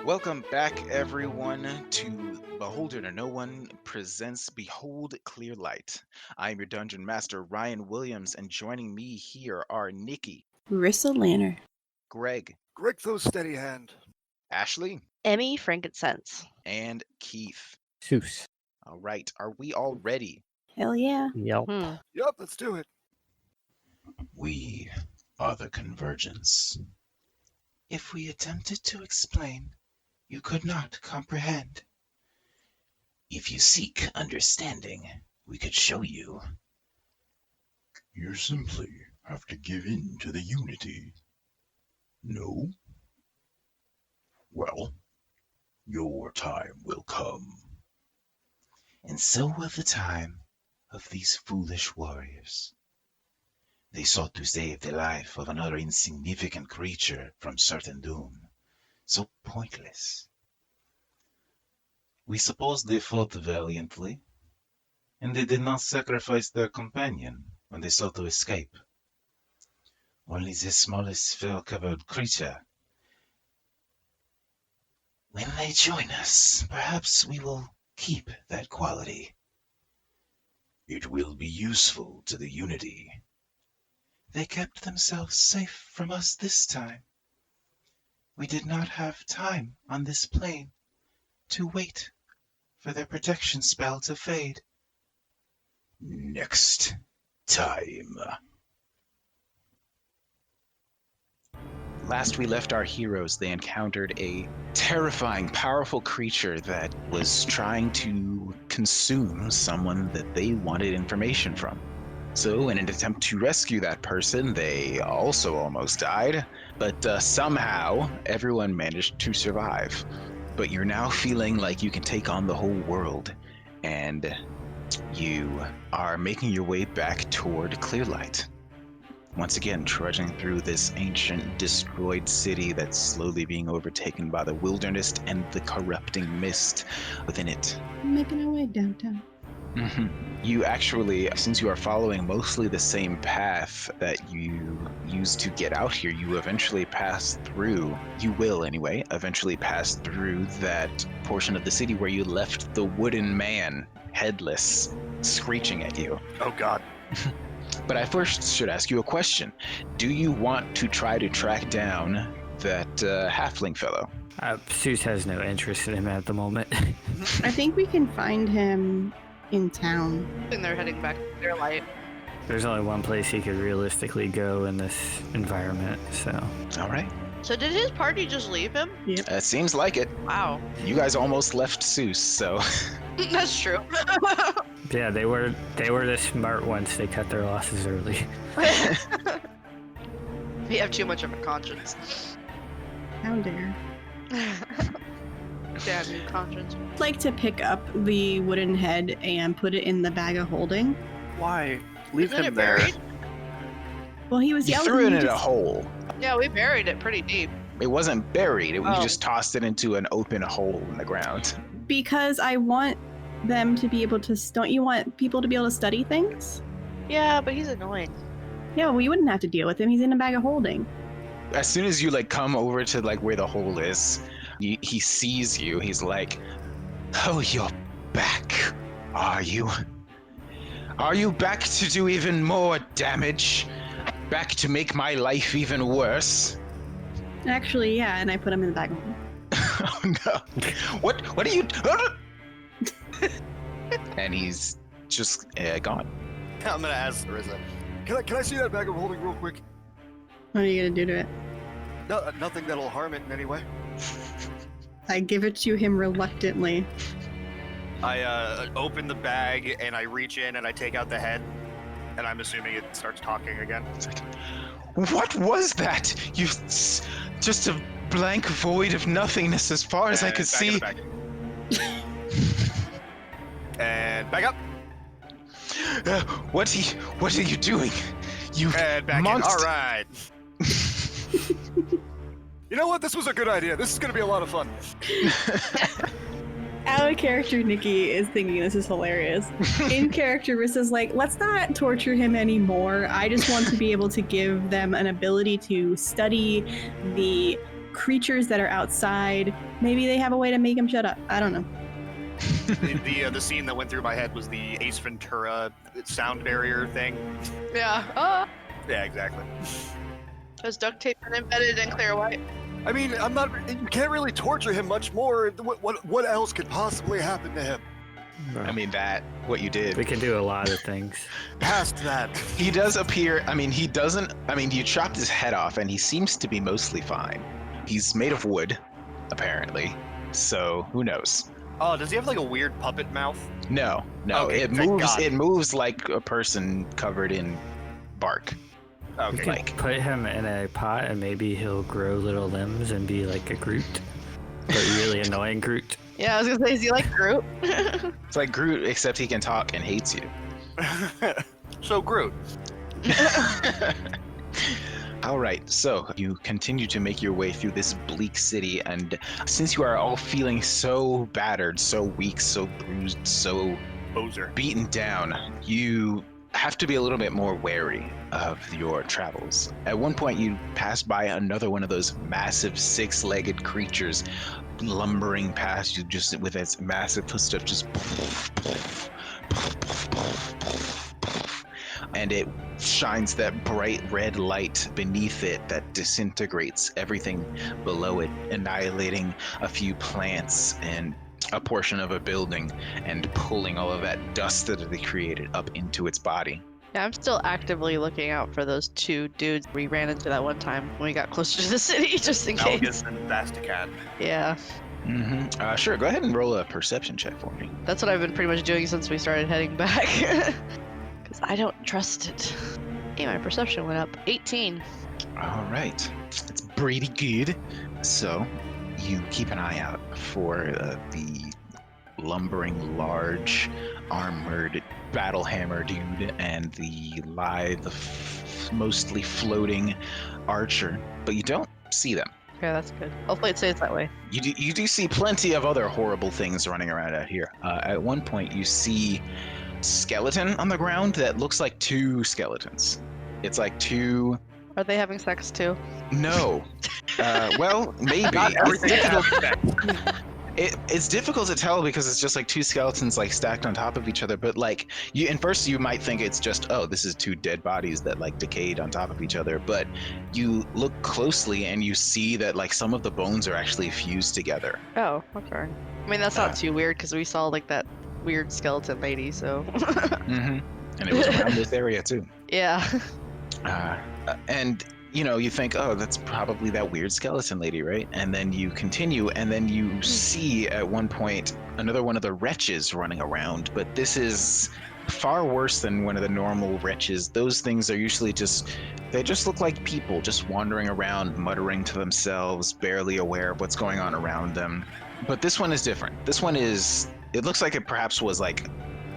Welcome back, everyone, to Beholder to No One presents Behold Clear Light. I am your Dungeon Master, Ryan Williams, and joining me here are Nikki, Rissa Lanner, Greg, Greg Steady Hand, Ashley, Emmy Frankincense. and Keith. Seuss. All right, are we all ready? hell yeah. Yep. Yup, let's do it. We are the Convergence. If we attempted to explain, you could not comprehend. If you seek understanding, we could show you. You simply have to give in to the unity. No? Well, your time will come. And so will the time of these foolish warriors. They sought to save the life of another insignificant creature from certain doom, so pointless. We suppose they fought valiantly, and they did not sacrifice their companion when they sought to escape. Only the smallest fur-covered creature. When they join us, perhaps we will keep that quality. It will be useful to the unity. They kept themselves safe from us this time. We did not have time on this plane to wait for their protection spell to fade. Next time. Last we left our heroes, they encountered a terrifying, powerful creature that was trying to consume someone that they wanted information from. So, in an attempt to rescue that person, they also almost died, but somehow everyone managed to survive. But you're now feeling like you can take on the whole world, and you are making your way back toward Clearlight. Once again, trudging through this ancient, destroyed city that's slowly being overtaken by the wilderness and the corrupting mist within it. Making our way downtown. You actually, since you are following mostly the same path that you used to get out here, you eventually pass through, you will anyway, eventually pass through that portion of the city where you left the wooden man, headless, screeching at you. Oh God. But I first should ask you a question. Do you want to try to track down that halfling fellow? Seuss has no interest in him at the moment. I think we can find him in town. I think they're heading back to their light. There's only one place he could realistically go in this environment, so. All right. So did his party just leave him? Yep. It seems like it. Wow. You guys almost left Seuss, so... That's true. Yeah, they were the smart ones. They cut their losses early. We have too much of a conscience. How dare. Damn your conscience. I'd like to pick up the wooden head and put it in the bag of holding. Why? Leave Isn't him it there. buried? Well, he was You yelling. threw it he in a just- hole. Yeah, we buried it pretty deep. It wasn't buried. You Oh. just tossed it into an open hole in the ground. Because I want them to be able to. Don't you want people to be able to study things? Yeah, but he's annoying. Yeah, well, you wouldn't have to deal with him. He's in a bag of holding. As soon as you come over to where the hole is, he sees you. He's like, "Oh, you're back, are you? Are you back to do even more damage? Back to make my life even worse?" Actually, yeah, and I put him in the bag of holding. Oh no! What are you? And he's just gone. I'm gonna ask Rissa. Can I see that bag of holding real quick? What are you gonna do to it? No, nothing that'll harm it in any way. I give it to him reluctantly. I open the bag and I reach in and I take out the head, and I'm assuming it starts talking again. It's like, what was that? Just a blank void of nothingness as far as I could Back in see. the bag. And back up. What are you doing? You And back monster! in. All right. You know what? This was a good idea. This is gonna be a lot of fun. Out of character, Nikki is thinking this is hilarious. In character, Rissa's like, let's not torture him anymore. I just want to be able to give them an ability to study the creatures that are outside. Maybe they have a way to make him shut up. I don't know. The scene that went through my head was the Ace Ventura sound barrier thing. Yeah. Yeah, exactly. Has duct tape been embedded in clear white? I mean, you can't really torture him much more. What else could possibly happen to him? I mean, what you did. We can do a lot of things. Past that. He does appear, you chopped his head off and he seems to be mostly fine. He's made of wood, apparently. So, who knows? Oh, does he have like a weird puppet mouth? No. Okay, it thank moves. God. It moves like a person covered in bark. We Okay. could Like- put him in a pot and maybe he'll grow little limbs and be like a Groot. But really annoying Groot. Yeah, I was gonna say, is he like Groot? It's like Groot, except he can talk and hates you. So Groot. All right, so you continue to make your way through this bleak city, and since you are all feeling so battered, so weak, so bruised, so Bozer. beaten down, you have to be a little bit more wary of your travels. At one point, you pass by another one of those massive six-legged creatures lumbering past you, just with its massive footsteps, just and it shines that bright red light beneath it that disintegrates everything below it, annihilating a few plants and a portion of a building and pulling all of that dust that it created up into its body. Yeah, I'm still actively looking out for those two dudes we ran into that one time when we got closer to the city, just in case. Malgus and Vasticat. Yeah, Sure, go ahead and roll a perception check for me. that's what I've been pretty much doing since we started heading back. Because I don't trust it. Hey, my perception went up. 18. All right, it's pretty good. So you keep an eye out for the lumbering, large, armored battle hammer dude and the lithe, mostly floating archer, but you don't see them. Okay, that's good. Hopefully it stays that way. You do see plenty of other horrible things running around out here. At one point, you see skeleton on the ground that looks like two skeletons. It's like two. Are they having sex too? No. Well, maybe. Not everything has sex. It's difficult to tell because it's just like two skeletons like stacked on top of each other. But like in first you might think it's just, oh, this is two dead bodies that like decayed on top of each other. But you look closely and you see that like some of the bones are actually fused together. Oh, okay. I mean, that's not too weird because we saw like that weird skeleton lady, so. And it was around this area too. Yeah. And you think, oh, that's probably that weird skeleton lady, right? And then you continue, and then you see at one point another one of the wretches running around, but this is far worse than one of the normal wretches. Those things are usually they just look like people just wandering around, muttering to themselves, barely aware of what's going on around them. But this one is different. This one it looks like it perhaps was like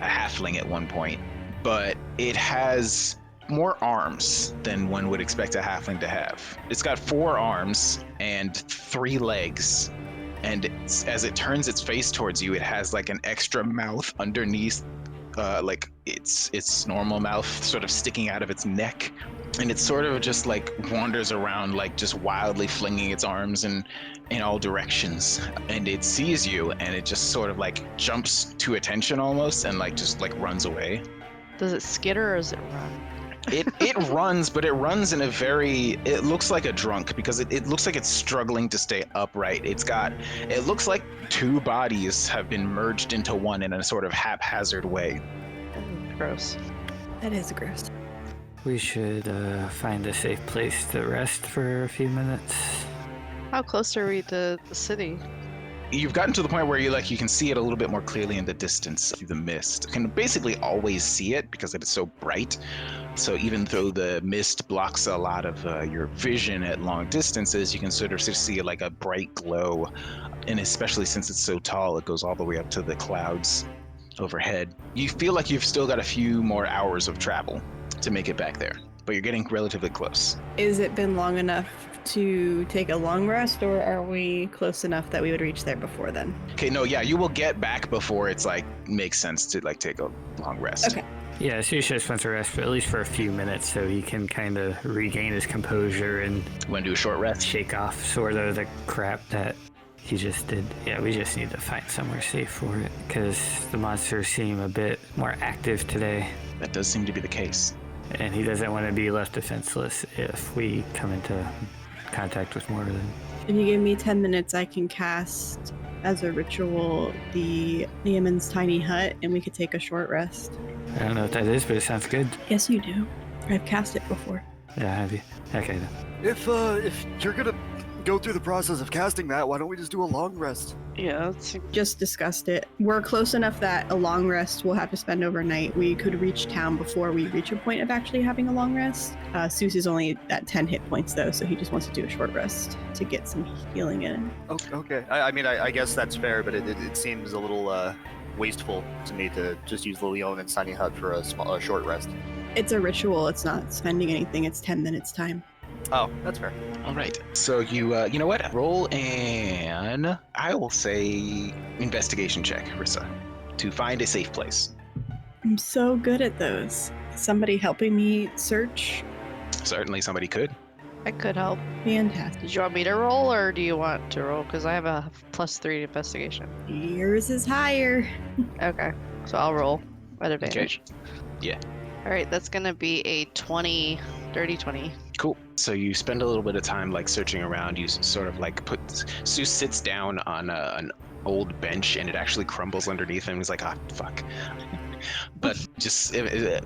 a halfling at one point, but it has more arms than one would expect a halfling to have. It's got 4 arms and 3 legs, and as it turns its face towards you, it has like an extra mouth underneath, like its normal mouth sort of sticking out of its neck, and it sort of just like wanders around, like just wildly flinging its arms in all directions, and it sees you, and it just sort of like jumps to attention almost, and like just like runs away. Does it skitter or does it run? It runs, but it runs in it looks like a drunk because it looks like it's struggling to stay upright. It looks like 2 bodies have been merged into one in a sort of haphazard way. Gross. That is gross. We should find a safe place to rest for a few minutes. How close are we to the city? You've gotten to the point where you can see it a little bit more clearly in the distance through the mist. You can basically always see it because it is so bright. So even though the mist blocks a lot of your vision at long distances, you can sort of see like a bright glow. And especially since it's so tall, it goes all the way up to the clouds overhead. You feel like you've still got a few more hours of travel to make it back there, but you're getting relatively close. Is it been long enough to take a long rest, or are we close enough that we would reach there before then? Okay, no, yeah, you will get back before it's like makes sense to like take a long rest. Okay. Yeah, Susha just wants to rest for at least for a few minutes so he can kind of regain his composure and Want to do a short rest? shake off sort of the crap that he just did. Yeah, we just need to find somewhere safe for it because the monsters seem a bit more active today. That does seem to be the case. And he doesn't want to be left defenseless if we come into contact with more of them. If you give me 10 minutes, I can cast as a ritual the Yemen's tiny hut, and we could take a short rest. I don't know what that is, but it sounds good. Yes, you do. I've cast it before. Yeah, have you? Okay then. If you're gonna go through the process of casting that, why don't we just do a long rest? Yeah, that's Just discussed it. We're close enough that a long rest we'll have to spend overnight. We could reach town before we reach a point of actually having a long rest. Seuss is only at 10 hit points though, so he just wants to do a short rest to get some healing in. Okay. I mean, I guess that's fair, but it seems a little wasteful to me to just use the Leon and Tiny Hut for a short rest. It's a ritual. It's not spending anything. It's 10 minutes time. Oh, that's fair. All right. So you know what? Roll an, I will say, investigation check, Rissa, to find a safe place. I'm so good at those. Somebody helping me search? Certainly somebody could. I could help. Fantastic. Did you want me to roll or do you want to roll? Because I have a +3 to investigation. Yours is higher. Okay, so I'll roll at advantage. Yeah. All right, that's gonna be a 20, dirty 20. Cool. So you spend a little bit of time like searching around. You sort of like Seuss sits down on an old bench and it actually crumbles underneath him. He's like, ah, fuck. But just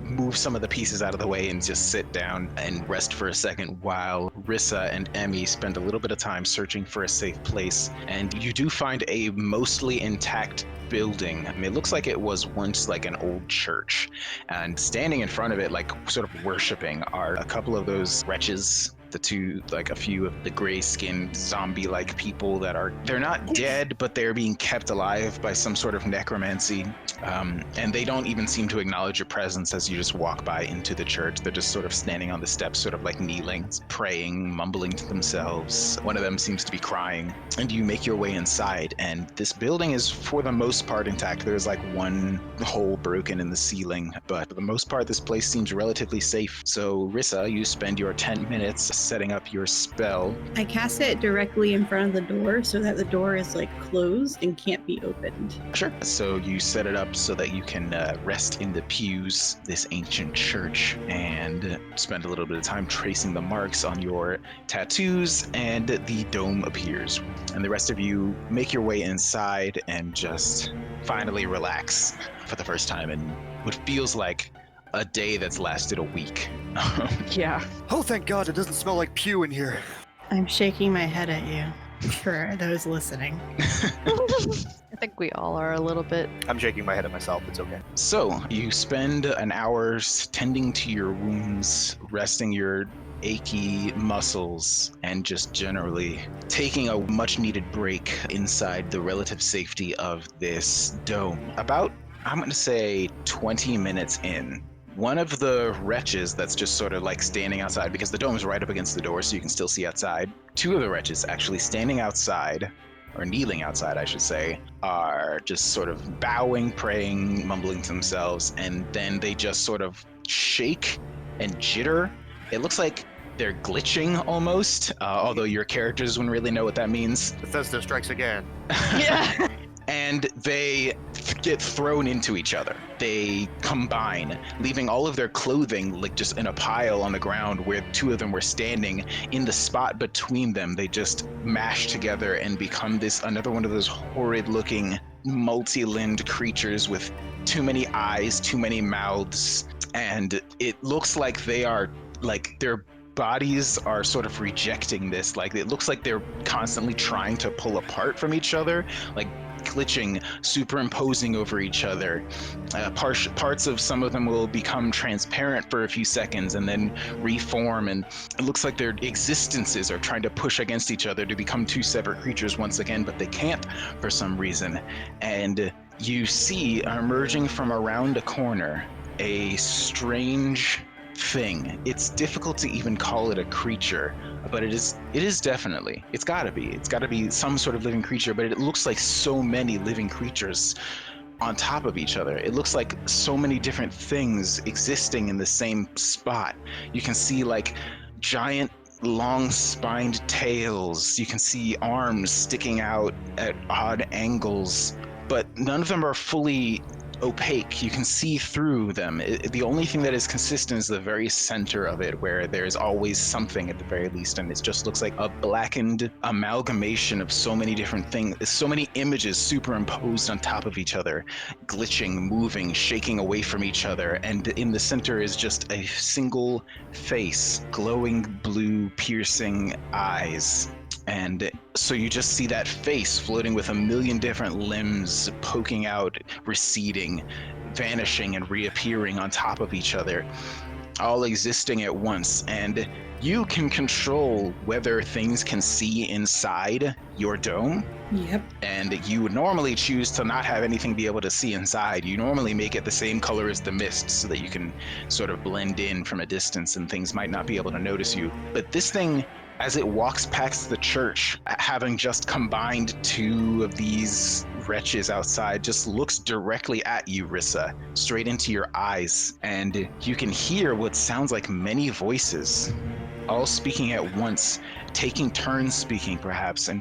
move some of the pieces out of the way and just sit down and rest for a second while Rissa and Emmy spend a little bit of time searching for a safe place. And you do find a mostly intact building. I mean, it looks like it was once like an old church, and standing in front of it, like sort of worshiping, are a couple of those wretches. A few of the gray-skinned zombie-like people they're not dead, but they're being kept alive by some sort of necromancy. And they don't even seem to acknowledge your presence as you just walk by into the church. They're just sort of standing on the steps, sort of like kneeling, praying, mumbling to themselves. One of them seems to be crying. And you make your way inside, and this building is for the most part intact. There's like one hole broken in the ceiling, but for the most part, this place seems relatively safe. So, Rissa, you spend your 10 minutes setting up your spell. I cast it directly in front of the door so that the door is like closed and can't be opened. Sure. So you set it up so that you can rest in the pews, this ancient church, and spend a little bit of time tracing the marks on your tattoos, and the dome appears. And the rest of you make your way inside and just finally relax for the first time in what feels like a day that's lasted a week. Yeah. Oh, thank God it doesn't smell like pew in here. I'm shaking my head at you for those listening. I think we all are a little bit. I'm shaking my head at myself. It's okay. So you spend an hour tending to your wounds, resting your achy muscles, and just generally taking a much needed break inside the relative safety of this dome. About, I'm going to say 20 minutes in, one of the wretches that's just sort of like standing outside, because the dome is right up against the door so you can still see outside. Two of the wretches actually standing outside, or kneeling outside, I should say, are just sort of bowing, praying, mumbling to themselves, and then they just sort of shake and jitter. It looks like they're glitching almost, although your characters wouldn't really know what that means. Bethesda strikes again. Yeah. And they get thrown into each other. They combine, leaving all of their clothing like just in a pile on the ground where two of them were standing. In the spot between them, they just mash together and become another one of those horrid looking multi-limbed creatures with too many eyes, too many mouths. And it looks like they are like their bodies are sort of rejecting this. Like it looks like they're constantly trying to pull apart from each other, like glitching, superimposing over each other. Parts of some of them will become transparent for a few seconds and then reform, and it looks like their existences are trying to push against each other to become two separate creatures once again, but they can't for some reason. And you see emerging from around a corner a strange thing. It's difficult to even call it a creature. but it is definitely, it's gotta be some sort of living creature, but it looks like so many living creatures on top of each other. It looks like so many different things existing in the same spot. You can see like giant long spined tails. You can see arms sticking out at odd angles, but none of them are fully opaque. You can see through them. The only thing that is consistent is the very center of it, where there's always something at the very least, and it just looks like a blackened amalgamation of so many different things, so many images superimposed on top of each other, glitching, moving, shaking away from each other, and in the center is just a single face, glowing blue, piercing eyes. And so you just see that face floating with a million different limbs poking out, receding, vanishing, and reappearing on top of each other, all existing at once. And you can control whether things can see inside your dome. Yep. And you would normally choose to not have anything be able to see inside. You normally make it the same color as the mist so that you can sort of blend in from a distance and things might not be able to notice you. But this thing, as it walks past the church, having just combined two of these wretches outside, just looks directly at you, Rissa, straight into your eyes. And you can hear what sounds like many voices, all speaking at once, taking turns speaking perhaps. And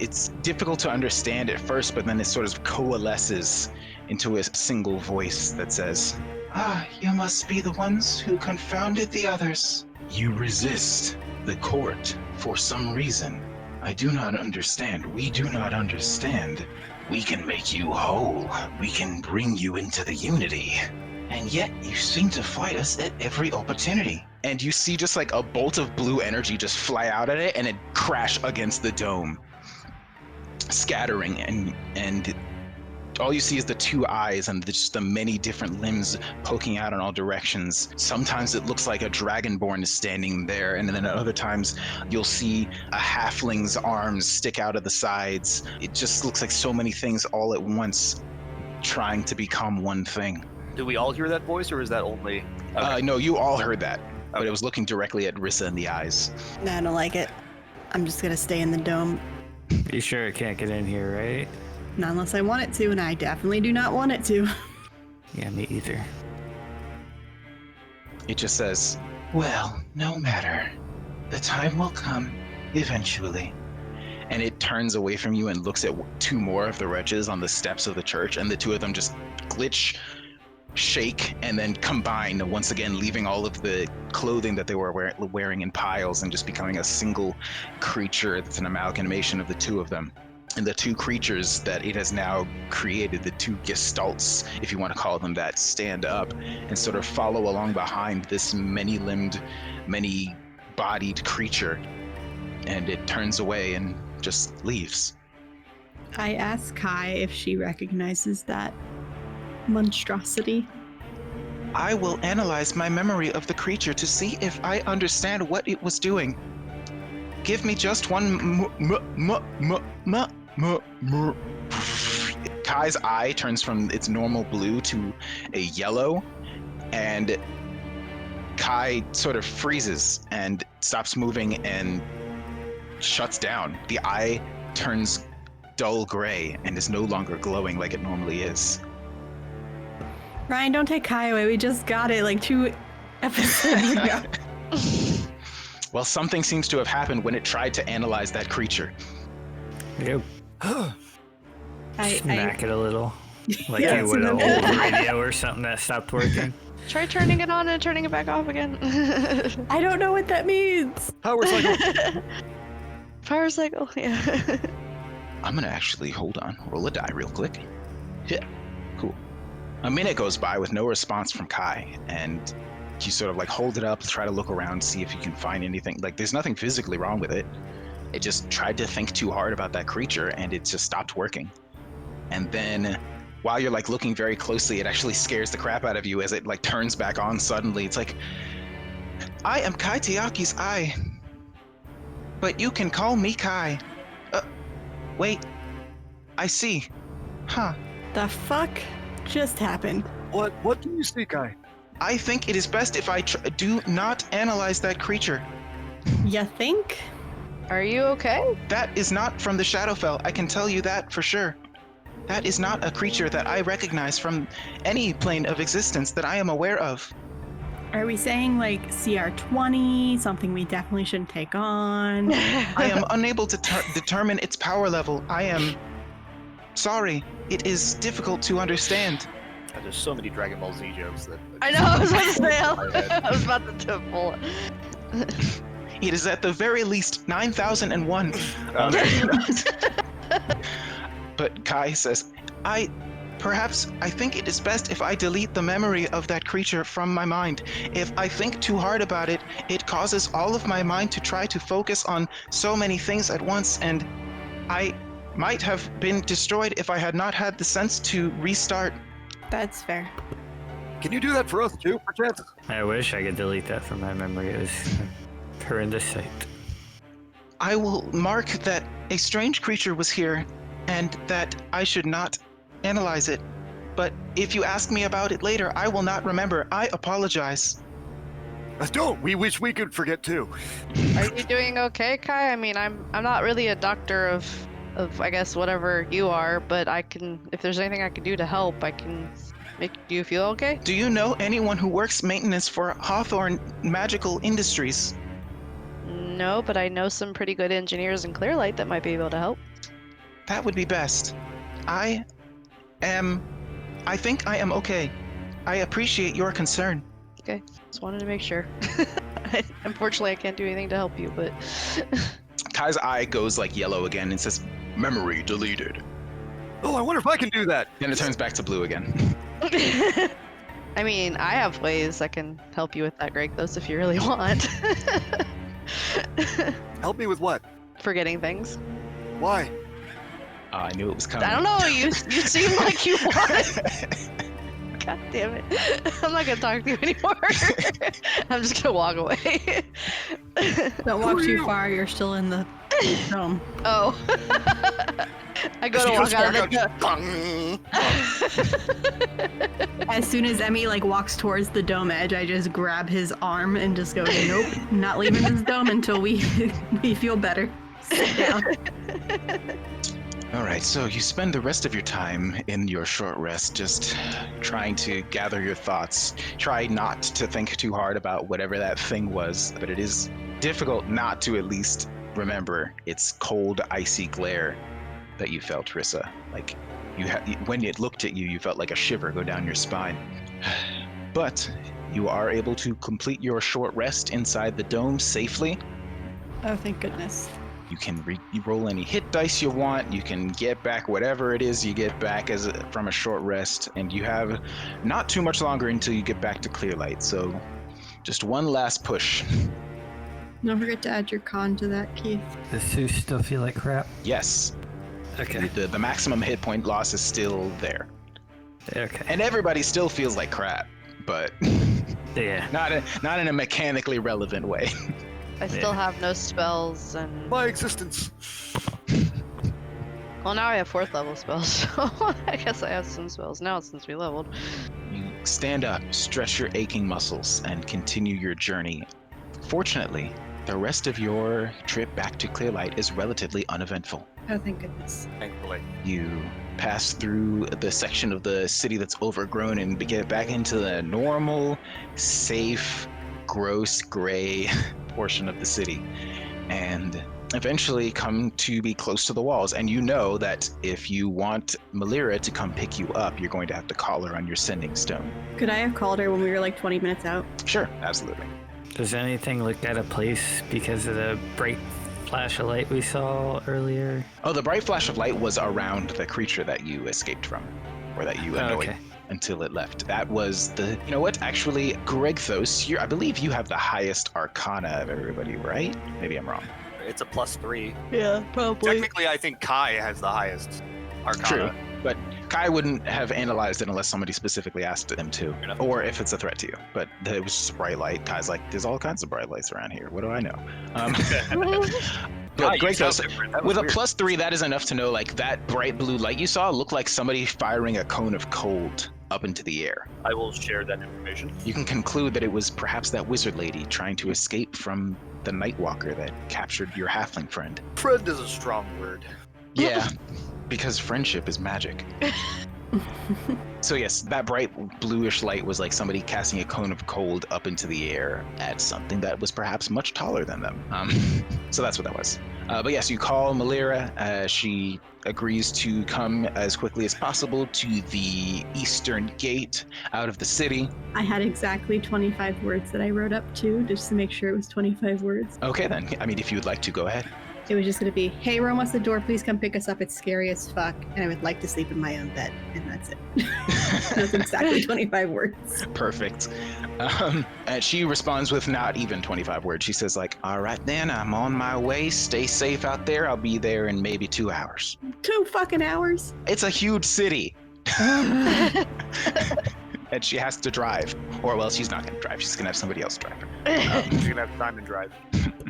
it's difficult to understand at first, but then it sort of coalesces into a single voice that says, Ah, you must be the ones who confounded the others. You resist the court for some reason. I do not understand. We do not understand. We can make you whole. We can bring you into the unity. And yet you seem to fight us at every opportunity. and you see just like a bolt of blue energy just fly out at it and it crash against the dome, scattering, and all you see is the two eyes and just the many different limbs poking out in all directions. Sometimes it looks like a dragonborn is standing there, and then at other times you'll see a halfling's arms stick out of the sides. It just looks like so many things all at once trying to become one thing. Do we all hear that voice, or is that only... Okay. No, you all heard that, but it was looking directly at Rissa in the eyes. Nah, I don't like it. I'm just gonna stay in the dome. You sure it can't get in here, right? Not unless I want it to, and I definitely do not want it to. Yeah, me either. It just says, Well, no matter. The time will come, eventually. and it turns away from you and looks at two more of the wretches on the steps of the church, and the two of them just glitch, shake, and then combine once again, leaving all of the clothing that they were wearing in piles and just becoming a single creature that's an amalgamation of the two of them. And the two creatures that it has now created, the two gestalts, if you want to call them that, stand up and sort of follow along behind this many-limbed, many-bodied creature. And it turns away and just leaves. I ask Kai if she recognizes that monstrosity. I will analyze my memory of the creature to see if I understand what it was doing. Give me just one Kai's eye turns from its normal blue to a yellow, and Kai sort of freezes and stops moving and shuts down. The eye turns dull gray and is no longer glowing like it normally is. Ryan, don't take Kai away. We just got it like 2 episodes ago. Well, something seems to have happened when it tried to analyze that creature. Yep. Smack it a little. Like Yeah, you would so an then- old radio or something that stopped working. Try turning it on and turning it back off again. I don't know what that means. Power cycle. Power cycle, yeah. I'm gonna actually, hold on, roll a die real quick. Yeah, cool. A minute goes by with no response from Kai, and you sort of like hold it up, try to look around, see if you can find anything. Like, there's nothing physically wrong with it. It just tried to think too hard about that creature, and it just stopped working. And then, while you're like looking very closely, it actually scares the crap out of you as it like turns back on suddenly. It's like, I am Kai Tiaki's eye, but you can call me Kai. Wait, I see. Huh. The fuck just happened? What do you see, Kai? I think it is best if I do not analyze that creature. You think? Are you okay? That is not from the Shadowfell. I can tell you that for sure. That is not a creature that I recognize from any plane of existence that I am aware of. Are we saying like CR20, something we definitely shouldn't take on? I am unable to determine its power level. I am sorry. It is difficult to understand. There's so many Dragon Ball Z jokes that. I know, I was about to say, My head. I was about to pull it. It is at the very least 9001. But Kai says, I think it is best if I delete the memory of that creature from my mind. If I think too hard about it, it causes all of my mind to try to focus on so many things at once, and I might have been destroyed if I had not had the sense to restart. That's fair. Can you do that for us too, perchance? I wish I could delete that from my memory. It was a horrendous sight. I will mark that a strange creature was here and that I should not analyze it. But if you ask me about it later, I will not remember. I apologize. Don't. We wish we could forget too. Are you doing okay, Kai? I mean, I'm not really a doctor of I guess whatever you are, but I can, if there's anything I can do to help, I can make you feel okay. Do you know anyone who works maintenance for Hawthorne Magical Industries? No, but I know some pretty good engineers in Clearlight that might be able to help. That would be best. I think I am okay. I appreciate your concern. Okay, just wanted to make sure. Unfortunately, I can't do anything to help you, but Kai's eye goes like yellow again and says, memory deleted. Oh, I wonder if I can do that. Then it turns back to blue again. I mean, I have ways I can help you with that, Greg, if you really want. Help me with what? Forgetting things. Why? I knew it was coming. I don't know, you seem like you want. God damn it. I'm not gonna talk to you anymore. I'm just gonna walk away. Don't walk too far, you're still in the dome. Oh. I go to walk out of the dome. As soon as Emmy like walks towards the dome edge, I just grab his arm and just go, nope, not leaving this dome until we feel better. Sit down. All right, so you spend the rest of your time in your short rest just trying to gather your thoughts. Try not to think too hard about whatever that thing was, but it is difficult not to at least remember its cold, icy glare that you felt, Rissa. Like, when it looked at you, you felt like a shiver go down your spine. But you are able to complete your short rest inside the dome safely. Oh, thank goodness. You can roll any hit dice you want. You can get back whatever it is you get back from a short rest, and you have not too much longer until you get back to Clearlight. So, just one last push. Don't forget to add your con to that, Keith. Does Sue still feel like crap? Yes, Okay. the maximum hit point loss is still there, Okay. and everybody still feels like crap, but Yeah. not in a mechanically relevant way. I still have no spells, and My existence. well, now I have 4th level spells, so I guess I have some spells now since we leveled. You stand up, stretch your aching muscles, and continue your journey. Fortunately, the rest of your trip back to Clearlight is relatively uneventful. Oh, thank goodness. Thankfully. You pass through the section of the city that's overgrown and get back into the normal, safe, gross, gray portion of the city, and eventually come to be close to the walls. And you know that if you want Malira to come pick you up, you're going to have to call her on your sending stone. Could I have called her when we were like 20 minutes out? Sure, absolutely. Does anything look out of place because of the bright flash of light we saw earlier? Oh, the bright flash of light was around the creature that you escaped from, or that you annoyed. Okay. Until it left. That was the, you know what, actually, Gregthos, I believe you have the highest arcana of everybody, right? Maybe I'm wrong. It's a +3. Yeah, probably. Technically, I think Kai has the highest arcana. True, but Kai wouldn't have analyzed it unless somebody specifically asked him to, enough. or if it's a threat to you. But it was just bright light. Kai's like, there's all kinds of bright lights around here. What do I know? But Kai, you sound Gregthos, different. That was with a weird. +3, that is enough to know, like, that bright blue light you saw looked like somebody firing a cone of cold up into the air. I will share that information. You can conclude that it was perhaps that wizard lady trying to escape from the Nightwalker that captured your halfling friend. Friend is a strong word. Yeah, because friendship is magic. So yes, that bright bluish light was like somebody casting a cone of cold up into the air at something that was perhaps much taller than them. So that's what that was. But yes, you call Malira. She agrees to come as quickly as possible to the eastern gate out of the city. I had exactly 25 words that I wrote up too, just to make sure it was 25 words. Okay then. I mean, if you would like to, go ahead. It was just going to be, hey, we're almost at the door. Please come pick us up. It's scary as fuck. And I would like to sleep in my own bed. And that's it. That's exactly 25 words. Perfect. And she responds with not even 25 words. She says like, all right then, I'm on my way. Stay safe out there. I'll be there in maybe 2 hours. 2 fucking hours? It's a huge city. And she has to drive. Or, well, she's not going to drive. She's going to have somebody else drive her. She's going to have time to drive.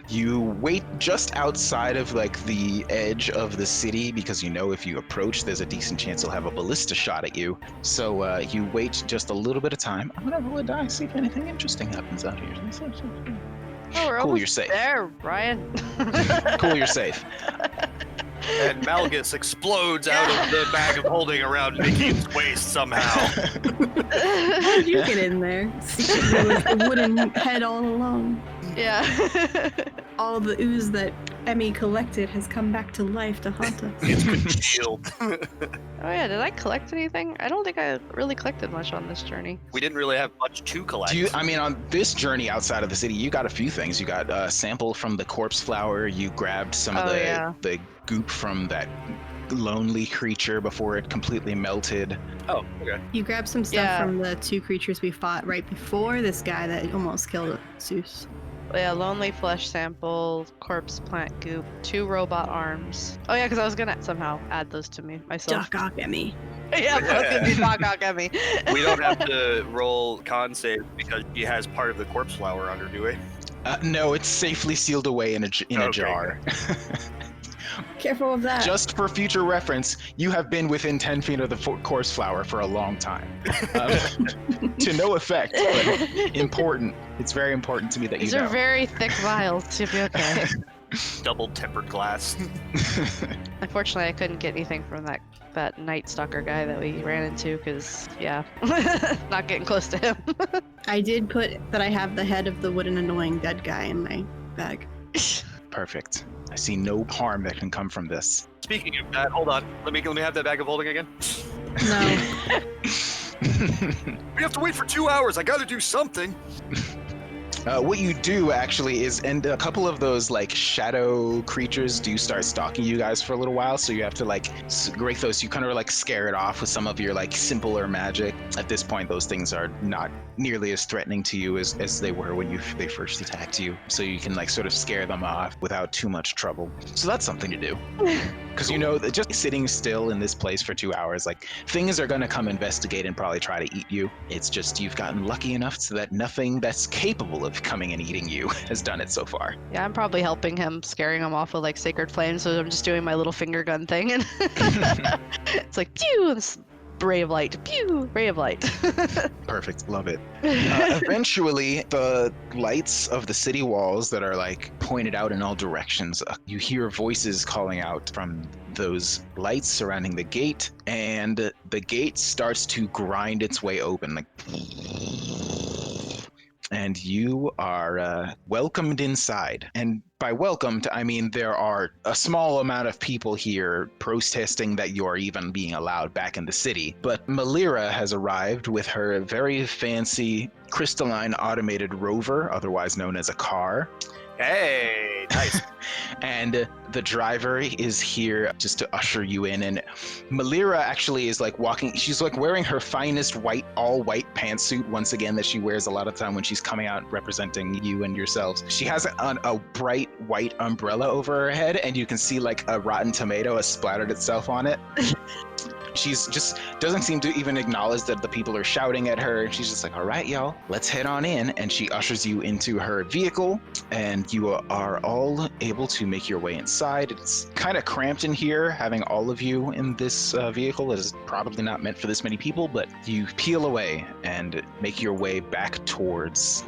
You wait just outside of like the edge of the city because you know if you approach, there's a decent chance he'll have a ballista shot at you. So you wait just a little bit of time. I'm going to roll a die, see if anything interesting happens out here. Oh, we're Cool, almost you're safe. there, Ryan. Cool, you're safe. And Malgus explodes out of the bag of holding around Nikki's waist somehow. How did you get in there? Secretly with the wooden head all along. Yeah. All the ooze that Emmy collected has come back to life to haunt us. It's congealed. Oh yeah, did I collect anything? I don't think I really collected much on this journey. We didn't really have much to collect. On this journey outside of the city, you got a few things. You got a sample from the corpse flower. You grabbed some of the goop from that lonely creature before it completely melted. Oh, okay. You grabbed some stuff from the 2 creatures we fought right before this guy that almost killed Zeus. Yeah, lonely flesh sample, corpse plant goop, 2 robot arms. Oh yeah, because I was gonna somehow add those to me myself. Doc Ock Emmy. Yeah, that was gonna be Doc Ock Emmy. We don't have to roll con save because she has part of the corpse flower under, do we? No, it's safely sealed away in a jar. Careful of that. Just for future reference, you have been within 10 feet of the corpse flower for a long time. To no effect, but important. It's very important to me that These you know. are very thick vials. You'll be okay. Double tempered glass. Unfortunately, I couldn't get anything from that Night Stalker guy that we ran into because, yeah, not getting close to him. I did put that I have the head of the wooden annoying dead guy in my bag. Perfect. I see no harm that can come from this. Speaking of that, hold on. Let me have that bag of holding again. No. We have to wait for 2 hours. I gotta do something. What you do actually is, and a couple of those like shadow creatures do start stalking you guys for a little while, so you have to like break those. You kind of like scare it off with some of your like simpler magic. At this point, those things are not nearly as threatening to you as they were when they first attacked you. So you can like sort of scare them off without too much trouble. So that's something to do. Because you know that just sitting still in this place for 2 hours, like things are gonna come investigate and probably try to eat you. It's just you've gotten lucky enough so that nothing that's capable of coming and eating you has done it so far. Yeah, I'm probably helping him, scaring him off with like sacred flames. So I'm just doing my little finger gun thing, and it's like pew, this ray of light, pew, ray of light. Perfect, love it. Eventually, the lights of the city walls that are like pointed out in all directions, you hear voices calling out from those lights surrounding the gate, and the gate starts to grind its way open, like. And you are welcomed inside. And by welcomed, I mean there are a small amount of people here protesting that you're even being allowed back in the city. But Malira has arrived with her very fancy crystalline automated rover, otherwise known as a car. Hey, nice. And the driver is here just to usher you in. And Malira actually is like walking, she's like wearing her finest all white pantsuit once again that she wears a lot of time when she's coming out representing you and yourselves. She has a bright white umbrella over her head, and you can see like a rotten tomato has splattered itself on it. she's just doesn't seem to even acknowledge that the people are shouting at her. She's just like, all right, y'all, let's head on in. And she ushers you into her vehicle, and you are all able to make your way inside. It's kind of cramped in here, having all of you in this vehicle. It is probably not meant for this many people, but you peel away and make your way back towards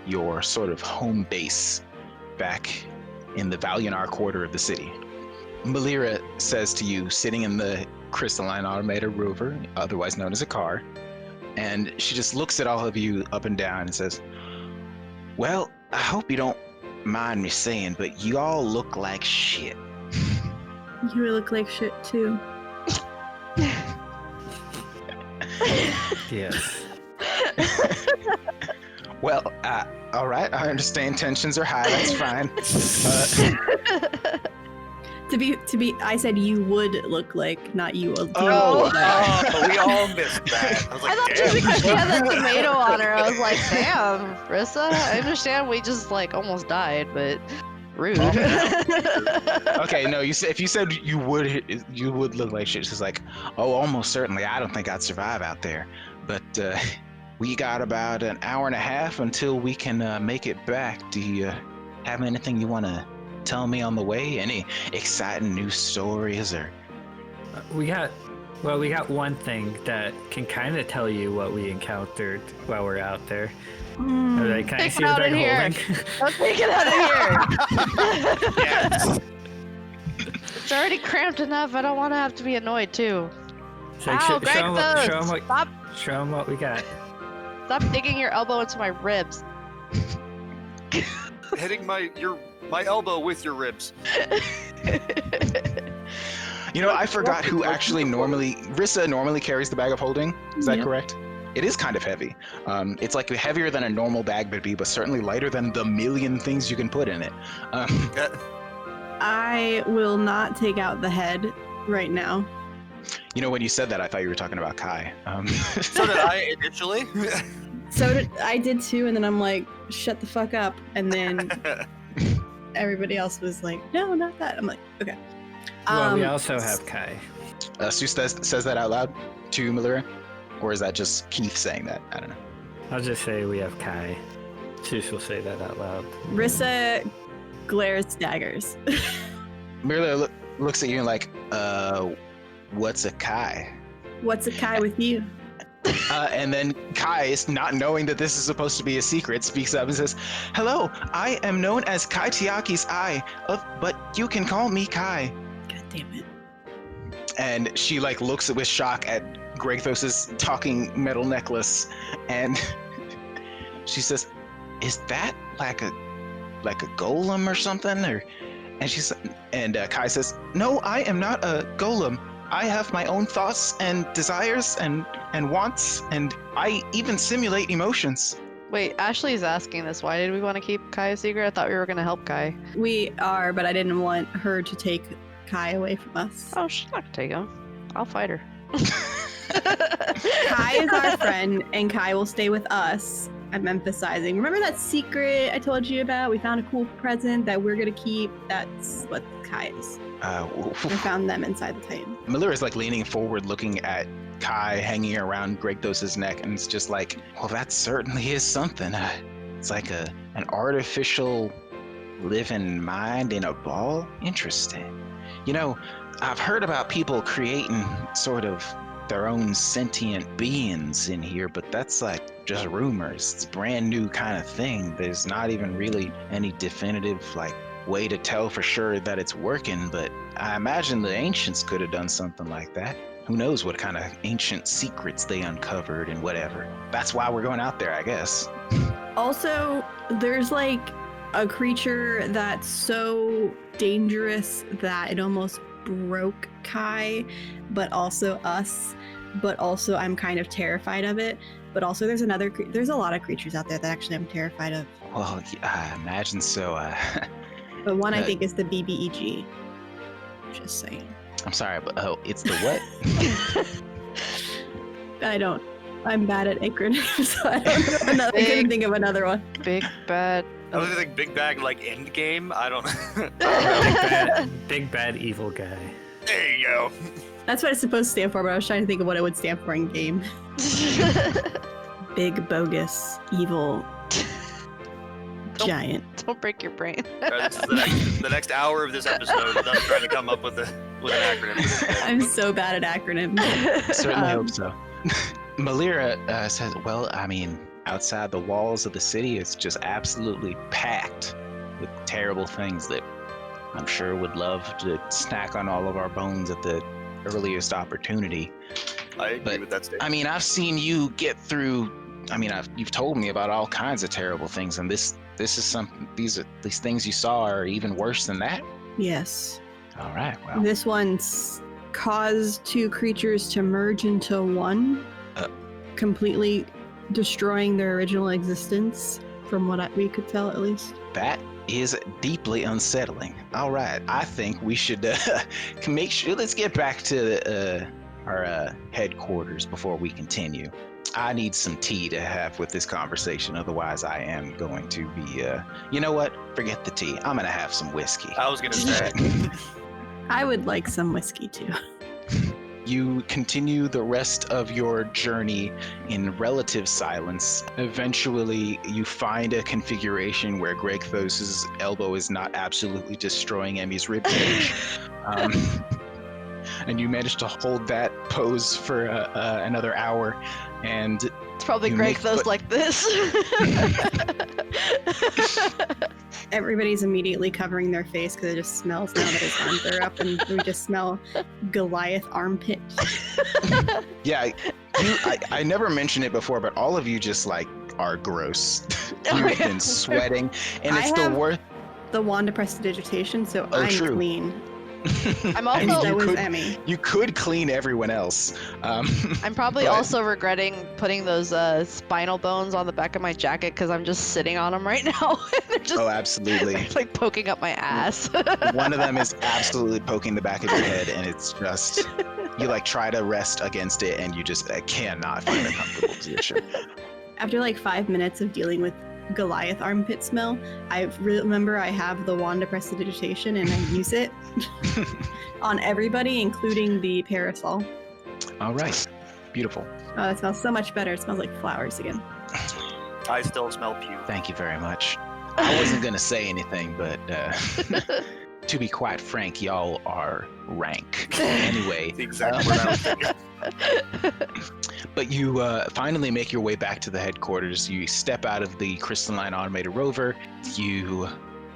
your sort of home base back in the Valionar quarter of the city. Malira says to you, sitting in the crystalline automated rover, otherwise known as a car, and she just looks at all of you up and down and says, well, I hope you don't mind me saying, but you all look like shit. You look like shit too. Yes. Well, all right, I understand tensions are high, that's fine. To be, I said you would look like, not you. Oh, we all missed that. I was like, I thought damn. just because she had that tomato on her, I was like, damn, Rissa, I understand we just like almost died, but rude. Okay, no, if you said you would look like shit. It's just like, oh, almost certainly. I don't think I'd survive out there. But we got about an hour and a half until we can make it back. Do you have anything you want to tell me on the way? Any exciting news stories or? We got one thing that can kind of tell you what we encountered while we're out there. Like, can I Take see it the out bag in here. holding? Let's take it out of here. Yes. It's already cramped enough. I don't want to have to be annoyed too. It's like, Ow, show 'em Greg, what, stop show 'em what we got. digging your elbow into my ribs. Hitting my elbow with your ribs. You know, I forgot who actually Rissa normally carries the bag of holding. Is that Yep. correct? It is kind of heavy. It's like heavier than a normal bag would be, but certainly lighter than the million things you can put in it. I will not take out the head right now. You know, when you said that, I thought you were talking about Kai. So did I initially. I did too, and then I'm like, shut the fuck up. And then everybody else was like, no, not that. I'm like, okay. Well, we also have Kai. Sue says that out loud to Malira? Or is that just Keith saying that? I don't know. I'll just say we have Kai. Zeus will say that out loud. Rissa glares daggers. Malira looks at you and like, what's a Kai? What's a Kai with you? And then Kai, is not knowing that this is supposed to be a secret, speaks up and says, hello, I am known as Kai Tiaki's Eye, but you can call me Kai. God damn it. And she like looks with shock at Gragthos's talking metal necklace, and she says, is that like a golem or something? And Kai says, no, I am not a golem. I have my own thoughts and desires and wants, and I even simulate emotions. Wait, Ashley's asking this. Why did we want to keep Kai a secret? I thought we were going to help Kai. We are, but I didn't want her to take Kai away from us. Oh, she's not going to take him. I'll fight her. Kai is our friend, and Kai will stay with us. I'm emphasizing. Remember that secret I told you about? We found a cool present that we're going to keep. That's what Kai is. I found them inside the Titan. Malira is like leaning forward, looking at Kai hanging around Gragthos's neck, and it's just like, well, that certainly is something. It's like an artificial living mind in a ball. Interesting. You know, I've heard about people creating sort of their own sentient beings in here, but that's like just rumors. It's a brand new kind of thing. There's not even really any definitive like way to tell for sure that it's working, but I imagine the ancients could have done something like that. Who knows what kind of ancient secrets they uncovered and whatever. That's why we're going out there, I guess. Also, there's like a creature that's so dangerous that it almost broke Kai, but also us. But also, I'm kind of terrified of it. But also, there's a lot of creatures out there that actually I'm terrified of. Well, I imagine so. But one I think is the BBEG. Just saying. I'm sorry, but it's the what? I'm bad at acronyms, so I don't know. I couldn't think of another one. Big bad. I was thinking big bag like end game. I don't know. Big bad evil guy. There you go. That's what it's supposed to stand for, but I was trying to think of what it would stand for in game. Big, bogus, evil, giant. Don't break your brain. This is the next hour of this episode is us trying to come up with an acronym. I'm so bad at acronyms. Certainly hope so. Malira says, well, I mean, outside the walls of the city, it's just absolutely packed with terrible things that I'm sure would love to snack on all of our bones at the earliest opportunity. I agree with that statement. I mean, I've seen you get through. I mean, you've told me about all kinds of terrible things, and this is something. These things you saw are even worse than that. Yes. All right. Well, This one's caused two creatures to merge into one, completely destroying their original existence, from what we could tell at least. that is deeply unsettling. All right. I think we should make sure. Let's get back to our headquarters before we continue. I need some tea to have with this conversation. Otherwise, I am going to be. You know what? Forget the tea. I'm gonna have some whiskey. I was gonna say. I would like some whiskey too. You continue the rest of your journey in relative silence. Eventually, you find a configuration where Gregthos' elbow is not absolutely destroying Emmy's ribcage. And you manage to hold that pose for another hour. And It's probably You Greg make- those like this. Everybody's immediately covering their face because it just smells now that his arms are up, and we just smell Goliath armpit. yeah, I never mentioned it before, but all of you just like are gross. You've been sweating, and it's I the have- worst. The wand of prestidigitation, so Oh, I'm true. clean. I'm And also that was could- Emmy. You could clean everyone else. I'm probably But- also regretting putting those spinal bones on the back of my jacket because I'm just sitting on them right now. They're just Oh, absolutely. they're, like poking up my ass. One of them is absolutely poking the back of your head, and it's just you like try to rest against it, and you just cannot find a comfortable position. After like 5 minutes of dealing with Goliath armpit smell, I remember I have the wand of prestidigitation and I use it on everybody, including the parasol. All right, beautiful. Oh, that smells so much better. It smells like flowers again. I still smell puke. Thank you very much. I wasn't gonna say anything, but to be quite frank, y'all are rank. Anyway, That's exactly what I was thinking. but you finally make your way back to the headquarters. You step out of the crystalline automated rover. You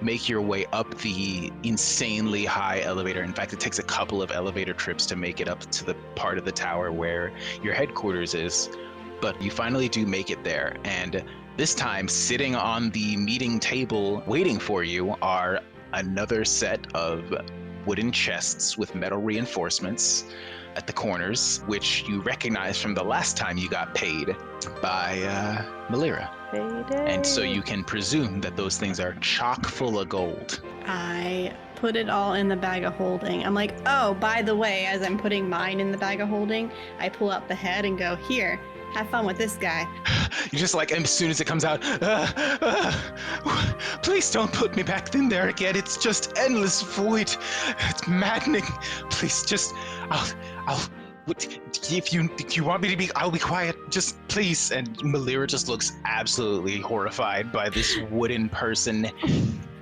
make your way up the insanely high elevator. In fact, it takes a couple of elevator trips to make it up to the part of the tower where your headquarters is. But you finally do make it there. And this time, sitting on the meeting table waiting for you are another set of wooden chests with metal reinforcements at the corners, which you recognize from the last time you got paid by Malira. And so you can presume that those things are chock full of gold. I put it all in the bag of holding. I'm like, oh, by the way, as I'm putting mine in the bag of holding, I pull out the head and go, here, have fun with this guy. You just like, as soon as it comes out, please don't put me back in there again. It's just endless void. It's maddening. Please just, if you want me to be, I'll be quiet. Just please. And Malira just looks absolutely horrified by this wooden person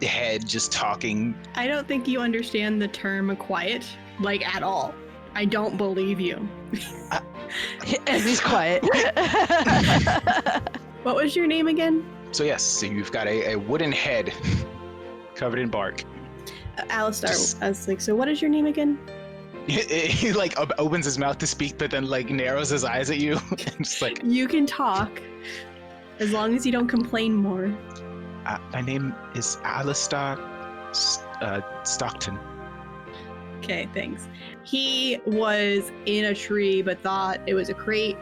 head just talking. I don't think you understand the term quiet, like at all. I don't believe you. And he's quiet. What was your name again? So yes, so you've got a wooden head covered in bark. Alistar. Just- I was like, so what is your name again? He like opens his mouth to speak, but then like narrows his eyes at you. And just like, You can talk, as long as you don't complain more. my name is Alistar Stockton. Okay, thanks. He was in a tree but thought it was a crate.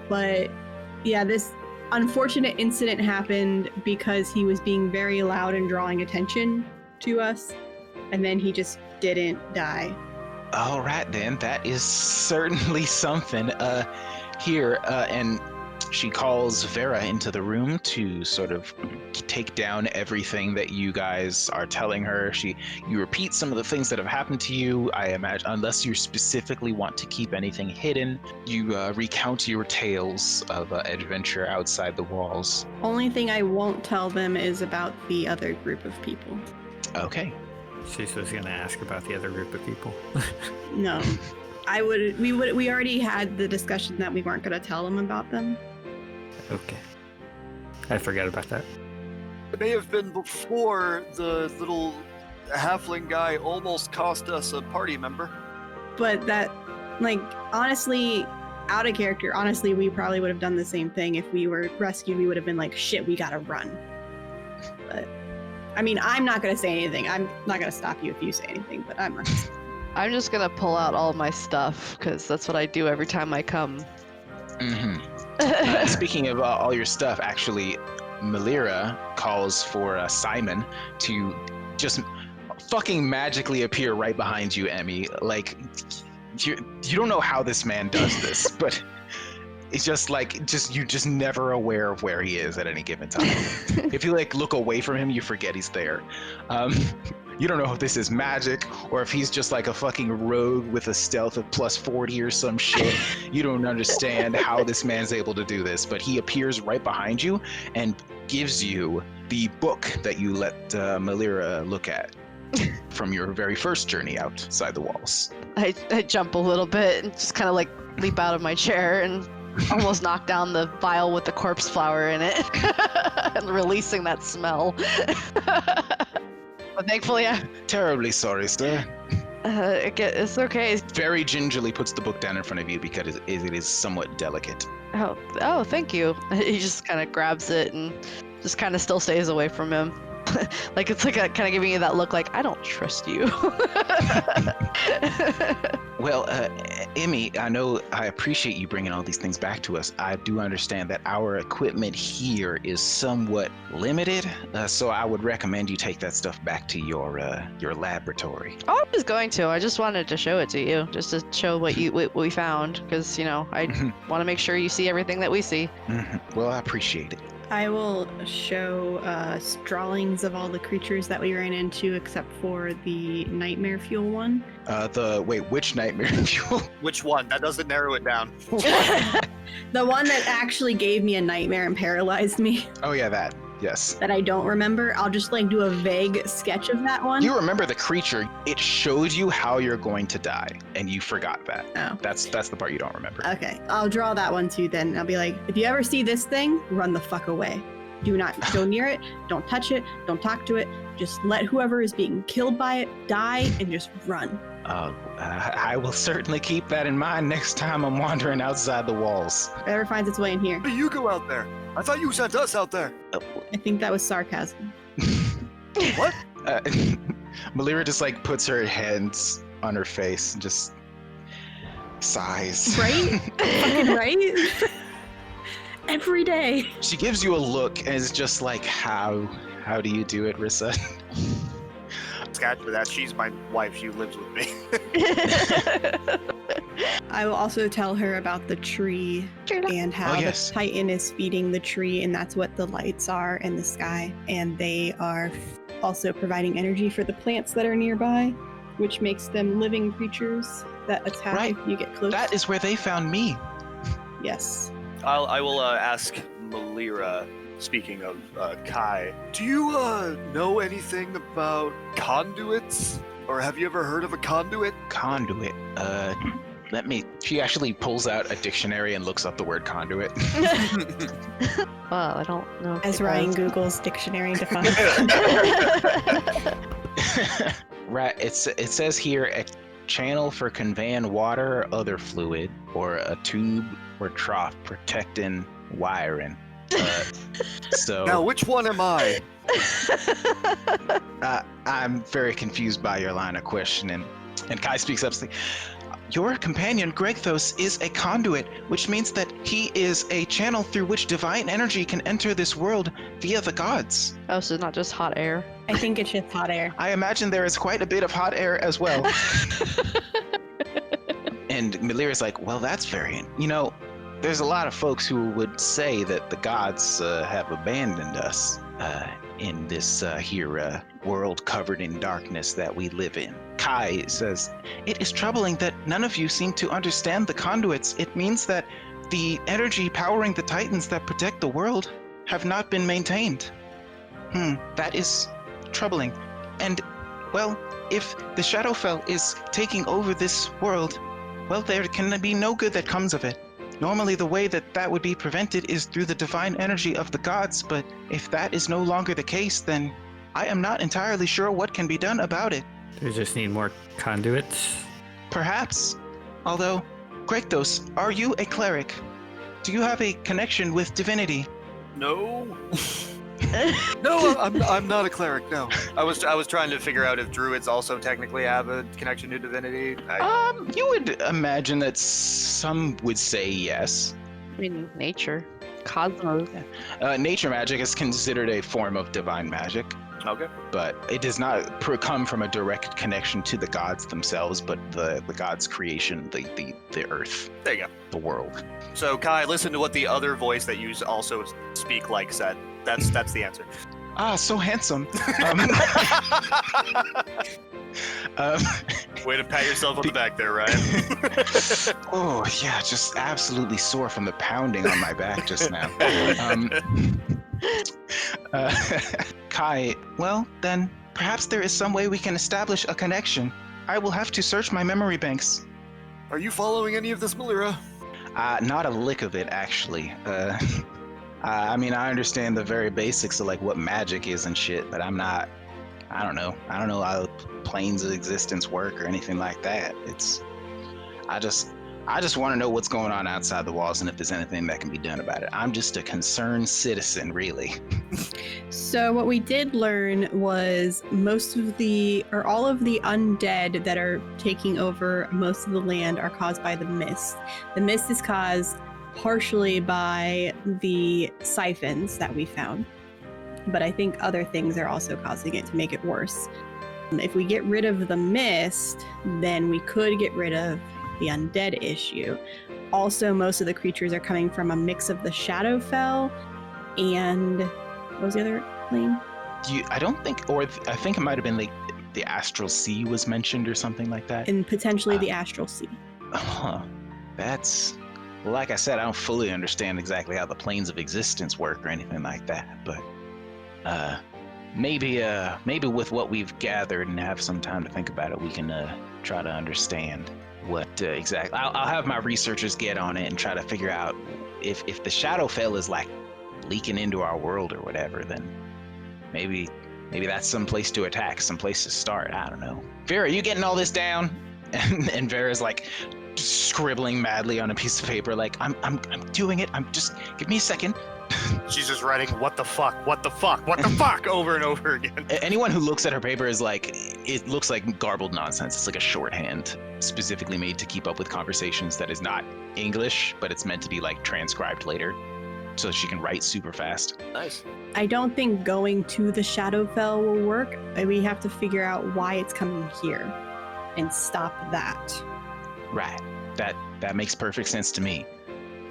But yeah, this unfortunate incident happened because he was being very loud and drawing attention to us. And then he just didn't die. All right, then. That is certainly something. Here, and She calls Vera into the room to sort of take down everything that you guys are telling her. You repeat some of the things that have happened to you. I imagine, unless you specifically want to keep anything hidden, you recount your tales of adventure outside the walls. Only thing I won't tell them is about the other group of people. Okay. She was going to ask about the other group of people. No. We already had the discussion that we weren't going to tell them about them. Okay. I forgot about that. It may have been before the little halfling guy almost cost us a party member. But that, like, honestly, out of character, honestly, we probably would have done the same thing. If we were rescued, we would have been like, shit, we gotta run. But, I mean, I'm not going to say anything. I'm not going to stop you if you say anything, but I'm not going to. I'm just gonna pull out all my stuff because that's what I do every time I come. Mm-hmm. Speaking of all your stuff, actually, Melira calls for Simon to just fucking magically appear right behind you, Emmy. Like, you don't know how this man does this, but it's just like, you're just never aware of where he is at any given time. If you like look away from him, you forget he's there. You don't know if this is magic or if he's just like a fucking rogue with a stealth of +40 or some shit. You don't understand how this man's able to do this, but he appears right behind you and gives you the book that you let Melira look at from your very first journey outside the walls. I jump a little bit and just kind of like leap out of my chair and almost knock down the vial with the corpse flower in it and releasing that smell. But thankfully, Terribly sorry, sir. it's okay. Very gingerly puts the book down in front of you because it is somewhat delicate. Oh, thank you. He just kind of grabs it and just kind of still stays away from him. Like it's like kind of giving you that look like, I don't trust you. Well, Emmy, I appreciate you bringing all these things back to us. I do understand that our equipment here is somewhat limited, so I would recommend you take that stuff back to your laboratory. Oh, I was going to. I just wanted to show it to you, just to show what we found, because I want to make sure you see everything that we see. Well, I appreciate it. I will show drawings of all the creatures that we ran into, except for the nightmare fuel one. Which nightmare fuel? Which one? That doesn't narrow it down. The one that actually gave me a nightmare and paralyzed me. Oh yeah, that. Yes. That I don't remember. I'll just like do a vague sketch of that one. You remember the creature. It showed you how you're going to die, and you forgot that. Oh. That's the part you don't remember. Okay, I'll draw that one too then. I'll be like, if you ever see this thing, run the fuck away. Do not go near it. Don't touch it. Don't talk to it. Just let whoever is being killed by it die and just run. I will certainly keep that in mind next time I'm wandering outside the walls. If it ever finds its way in here. How do you go out there? I thought you sent us out there. I think that was sarcasm. What? Melira just like puts her hands on her face and just sighs. Right? Fucking right? Every day. She gives you a look and is just like, how do you do it, Rissa? Scratch for that. She's my wife. She lives with me. I will also tell her about the tree and how the Titan is feeding the tree, and that's what the lights are in the sky. And they are also providing energy for the plants that are nearby, which makes them living creatures that attack if you get close. That is where they found me. Yes. I will ask Melira, speaking of Kai. Do you know anything about conduits? Or have you ever heard of a conduit? Conduit. She actually pulls out a dictionary and looks up the word conduit. Well, I don't know. As Ryan Google's dictionary defines. Right. It says here a channel for conveying water or other fluid, or a tube or trough protecting wiring. So now, which one am I? I'm very confused by your line of questioning. And Kai speaks up, saying, your companion, Gregthos, is a conduit, which means that he is a channel through which divine energy can enter this world via the gods. Oh, so not just hot air. I think it's just hot air. I imagine there is quite a bit of hot air as well. And Melira's like, well, that's very, there's a lot of folks who would say that the gods have abandoned us in this world covered in darkness that we live in. Kai says, "It is troubling that none of you seem to understand the conduits. It means that the energy powering the titans that protect the world have not been maintained." That is troubling. And, well, if the Shadowfell is taking over this world, well, there can be no good that comes of it. Normally, the way that would be prevented is through the divine energy of the gods, but if that is no longer the case, then I am not entirely sure what can be done about it. We just need more conduits. Perhaps. Although, Grektos, are you a cleric? Do you have a connection with divinity? No. No, I'm not a cleric. No. I was trying to figure out if druids also technically have a connection to divinity. You would imagine that some would say yes. I mean, nature, cosmos. Nature magic is considered a form of divine magic, Okay. but it does not come from a direct connection to the gods themselves, but the gods' creation, the earth, There you go. the world. So Kai, listen to what the other voice that you also speak like said. That's the answer. Ah, so handsome. Way to pat yourself on the back there, Ryan. Oh yeah, just absolutely sore from the pounding on my back just now. Kai, well then, perhaps there is some way we can establish a connection. I will have to search my memory banks. Are you following any of this, Malira? Not a lick of it, actually. I mean, I understand the very basics of like what magic is and shit, but I don't know how planes of existence work or anything like that. I just want to know what's going on outside the walls and if there's anything that can be done about it. I'm just a concerned citizen, really. So what we did learn was all of the undead that are taking over most of the land are caused by the mist. The mist is caused partially by the siphons that we found, but I think other things are also causing it to make it worse. If we get rid of the mist, then we could get rid of the undead issue. Also, most of the creatures are coming from a mix of the Shadowfell and what was the other plane? I think it might have been like the Astral Sea was mentioned or something like that. And potentially the Astral Sea. Huh. Well, like I said, I don't fully understand exactly how the planes of existence work or anything like that, but maybe with what we've gathered and have some time to think about it, we can try to understand what exactly. I'll have my researchers get on it and try to figure out if the Shadowfell is like leaking into our world or whatever, then maybe that's some place to attack, some place to start. I don't know. Vera, you getting all this down? And Vera's like scribbling madly on a piece of paper, like I'm doing it. I'm just give me a second. She's just writing what the fuck over and over again. Anyone who looks at her paper is like, it looks like garbled nonsense. It's like a shorthand specifically made to keep up with conversations that is not English, but it's meant to be like transcribed later so she can write super fast. Nice. I don't think going to the Shadowfell will work. We have to figure out why it's coming here and stop that. Right. That makes perfect sense to me.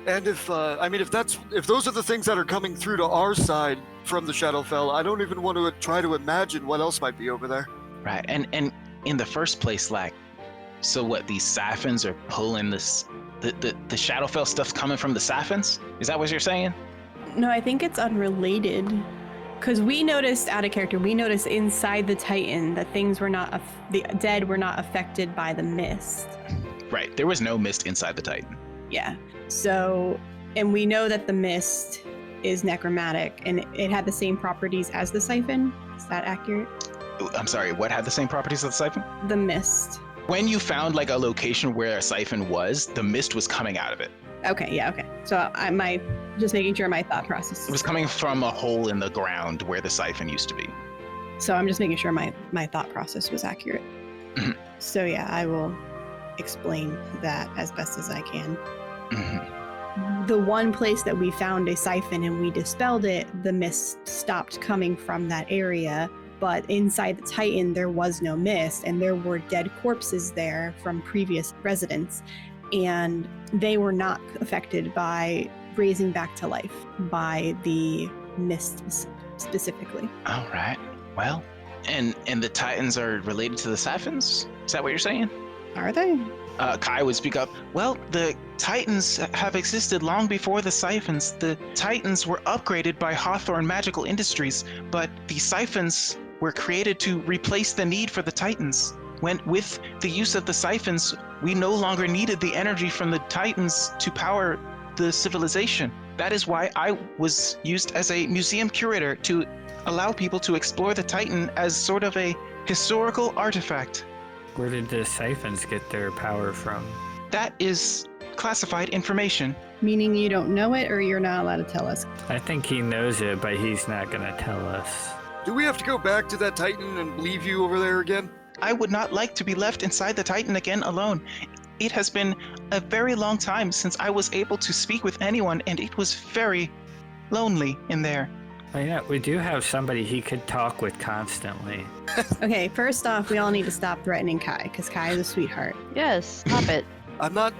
And if those are the things that are coming through to our side from the Shadowfell, I don't even want to try to imagine what else might be over there. Right. And in the first place, like, so what, these siphons are pulling this the Shadowfell stuff's coming from the siphons? Is that what you're saying? No, I think it's unrelated. Because we noticed, out of character, inside the Titan that things were not, the dead were not affected by the mist. Right. There was no mist inside the Titan. Yeah. So, and we know that the mist is necromantic and it had the same properties as the siphon. Is that accurate? I'm sorry, what had the same properties as the siphon? The mist. When you found like a location where a siphon was, the mist was coming out of it. Okay, yeah, okay. So just making sure my thought process. It was coming from a hole in the ground where the siphon used to be. So I'm just making sure my thought process was accurate. Mhm. So yeah, I will explain that as best as I can. Mm-hmm. The one place that we found a siphon and we dispelled it, the mist stopped coming from that area. But inside the Titan, there was no mist, and there were dead corpses there from previous residents. and they were not affected by raising back to life by the mist specifically. All right. Well, and the Titans are related to the Siphons? Is that what you're saying? Are they? Kai would speak up. Well, the Titans have existed long before the Siphons. The Titans were upgraded by Hawthorne Magical Industries, but the Siphons were created to replace the need for the Titans. When with the use of the Siphons, we no longer needed the energy from the Titans to power the civilization. That is why I was used as a museum curator to allow people to explore the Titan as sort of a historical artifact. Where did the Siphons get their power from? That is classified information. Meaning you don't know it, or you're not allowed to tell us? I think he knows it, but he's not gonna tell us. Do we have to go back to that Titan and leave you over there again? I would not like to be left inside the Titan again alone. It has been a very long time since I was able to speak with anyone, and it was very lonely in there. Oh yeah, we do have somebody he could talk with constantly. Okay, first off, we all need to stop threatening Kai, because Kai is a sweetheart. Yes, stop it. I'm not.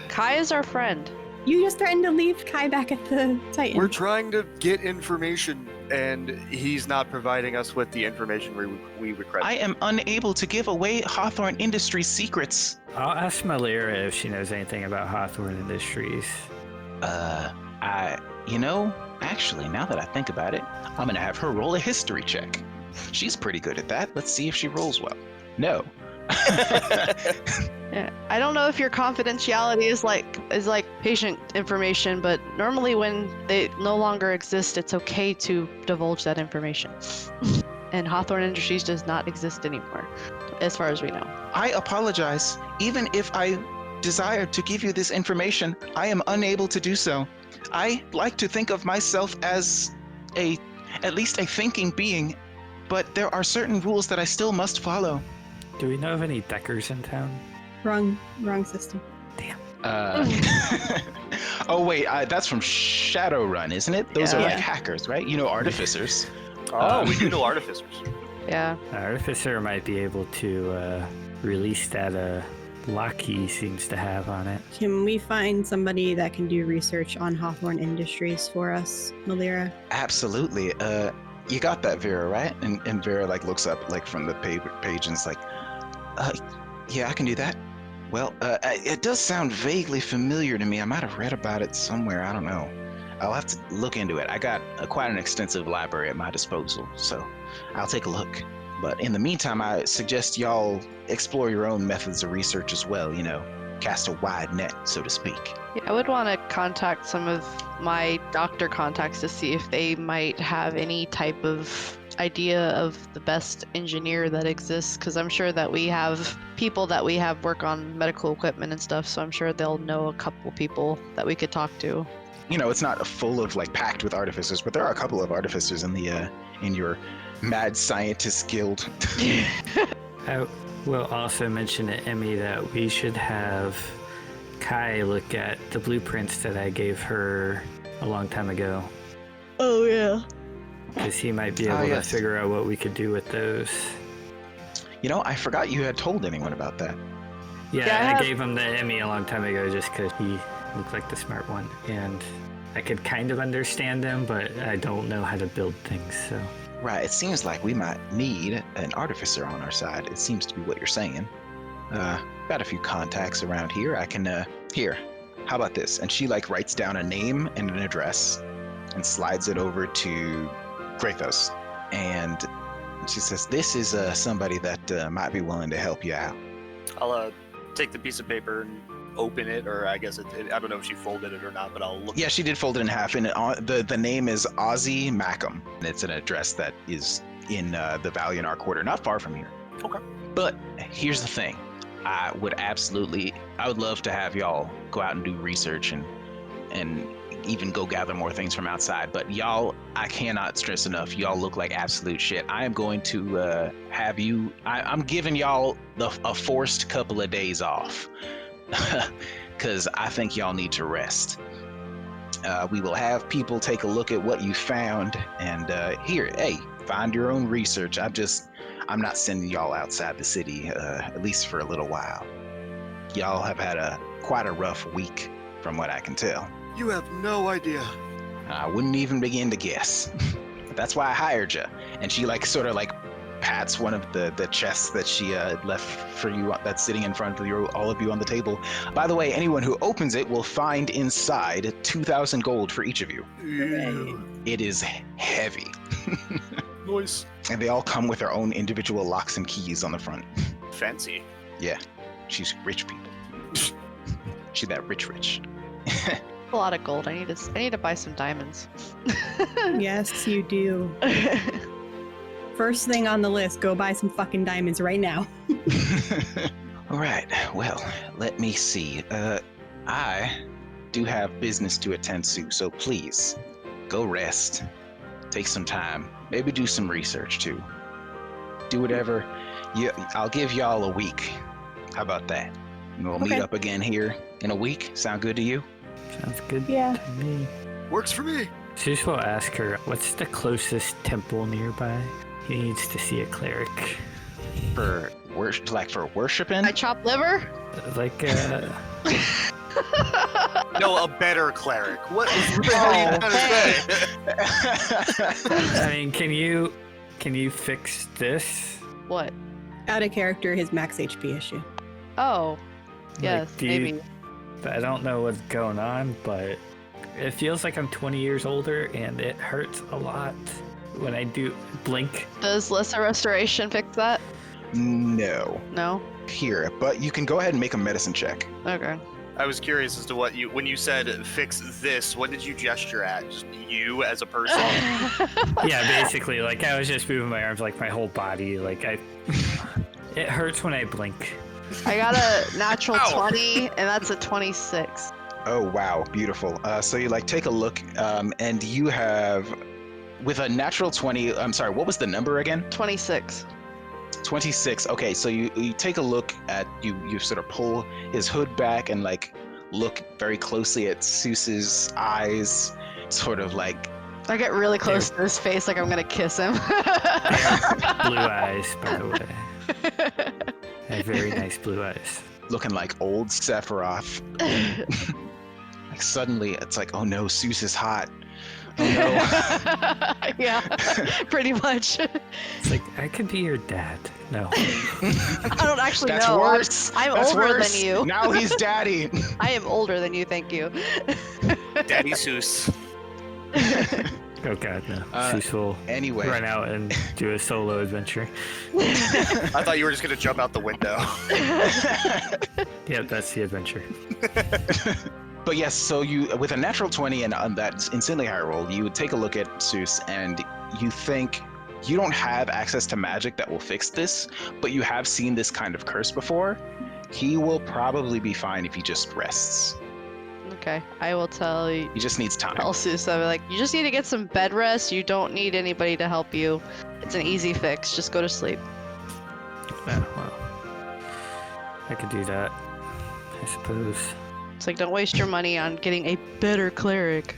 Kai is our friend. You just threatened to leave Kai back at the Titan. We're trying to get information, and he's not providing us with the information we request. I am unable to give away Hawthorne Industries secrets. I'll ask Malira if she knows anything about Hawthorne Industries. Actually, now that I think about it, I'm gonna have her roll a history check. She's pretty good at that. Let's see if she rolls well. No. Yeah. I don't know if your confidentiality is like patient information, but normally when they no longer exist, it's okay to divulge that information. And Hawthorne Industries does not exist anymore, as far as we know. I apologize. Even if I desired to give you this information, I am unable to do so. I like to think of myself as at least a thinking being, but there are certain rules that I still must follow. Do we know of any Deckers in town? Wrong system. Oh wait, that's from Shadowrun, isn't it? Those Yeah. are like hackers, right? You know, artificers. Oh, we do know artificers. Yeah. Artificer might be able to release that lock he seems to have on it. Can we find somebody that can do research on Hawthorne Industries for us, Malira? Absolutely. You got that, Vera, right? And Vera like looks up like from the page and is like, yeah, I can do that. Well, it does sound vaguely familiar to me. I might have read about it somewhere. I don't know. I'll have to look into it. I got quite an extensive library at my disposal, so I'll take a look. But in the meantime, I suggest y'all explore your own methods of research as well, cast a wide net, so to speak. Yeah, I would want to contact some of my doctor contacts to see if they might have any type of idea of the best engineer that exists, because I'm sure that we have people that we have work on medical equipment and stuff, so I'm sure they'll know a couple people that we could talk to. It's not full of packed with artificers, but there are a couple of artificers in the in your mad scientist guild. I will also mention to Emmy that we should have Kai look at the blueprints that I gave her a long time ago. Oh yeah. Because he might be able yes. to figure out what we could do with those. I forgot you had told anyone about that. Yeah, I gave him the Emmy a long time ago just because he looked like the smart one. And I could kind of understand him, but I don't know how to build things, so... Right, it seems like we might need an artificer on our side. It seems to be what you're saying. Got a few contacts around here. I can, here, how about this? And she, writes down a name and an address and slides it over to Grathos. And she says, this is somebody that might be willing to help you out. I'll take the piece of paper and open it, or I guess I don't know if she folded it or not, but I'll look. Yeah, she did fold it in half, and the name is Ozzy Mackham, and it's an address that is in the Valianar Quarter, not far from here. Okay. But here's the thing. I would love to have y'all go out and do research and even go gather more things from outside. But y'all, I cannot stress enough, y'all look like absolute shit. I am going to have you, I'm giving y'all a forced couple of days off because I think y'all need to rest. We will have people take a look at what you found and find your own research. I'm not sending y'all outside the city, at least for a little while. Y'all have had a quite a rough week, from what I can tell. You have no idea. I wouldn't even begin to guess. That's why I hired you. And she like sort of like pats one of the chests that she left for you that's sitting in front of you, all of you on the table. By the way, anyone who opens it will find inside 2,000 gold for each of you. It is heavy. Nice. And they all come with their own individual locks and keys on the front. Fancy. Yeah, she's rich people. She's that rich. A lot of gold. I need to buy some diamonds. Yes, you do. First thing on the list, go buy some fucking diamonds right now. All right, well, let me see. I do have business to attend to, so please, go rest. Take some time. Maybe do some research, too. Do whatever. I'll give y'all a week. How about that? And we'll meet Okay. up again here in a week. Sound good to you? Sounds good Yeah. to me. Works for me. Zeus will ask her, what's the closest temple nearby? He needs to see a cleric. For worshiping? I chop liver? Like, No, a better cleric. What the hell are you trying to say? I mean, can you fix this? What? Out of character, his max HP issue. Oh, yes, Like, do you- maybe. I don't know what's going on, but it feels like I'm 20 years older and it hurts a lot when I do blink. Does lesser restoration fix that? No. No. Here, but you can go ahead and make a medicine check. Okay. I was curious as to when you said fix this, what did you gesture at? Just you as a person? Yeah, basically, like I was just moving my arms, like my whole body, like it hurts when I blink. I got a natural Ow. 20, and that's a 26. Oh wow, beautiful. So you like take a look, and you have, with a natural 20. I'm sorry, what was the number again? 26. 26. Okay, so you take a look at you sort of pull his hood back and like look very closely at Seuss's eyes, sort of like I get really close to his face, like I'm gonna kiss him. Blue eyes, by the way. I have very nice blue eyes. looking like old Sephiroth. Like suddenly it's like, oh no, Seuss is hot. Oh no. Yeah, pretty much. It's like, I could be your dad. No. I don't actually That's know. worse. I'm That's older worse. than you. Now he's daddy. I am older than you, thank you. Daddy Seuss. Oh god, no. Uh, Zeus will Anyway. run out and do a solo adventure. I thought you were just gonna jump out the window. Yep, that's the adventure. But yes, so you, with a natural 20 and on that instantly high roll, you would take a look at Seuss and you think you don't have access to magic that will fix this, but you have seen this kind of curse before. He will probably be fine if he just rests. Okay, I will tell you. He just needs time. Seuss, I'll be like, you just need to get some bed rest. You don't need anybody to help you. It's an easy fix. Just go to sleep. Oh, well. I could do that, I suppose. It's like, don't waste your money on getting a better cleric.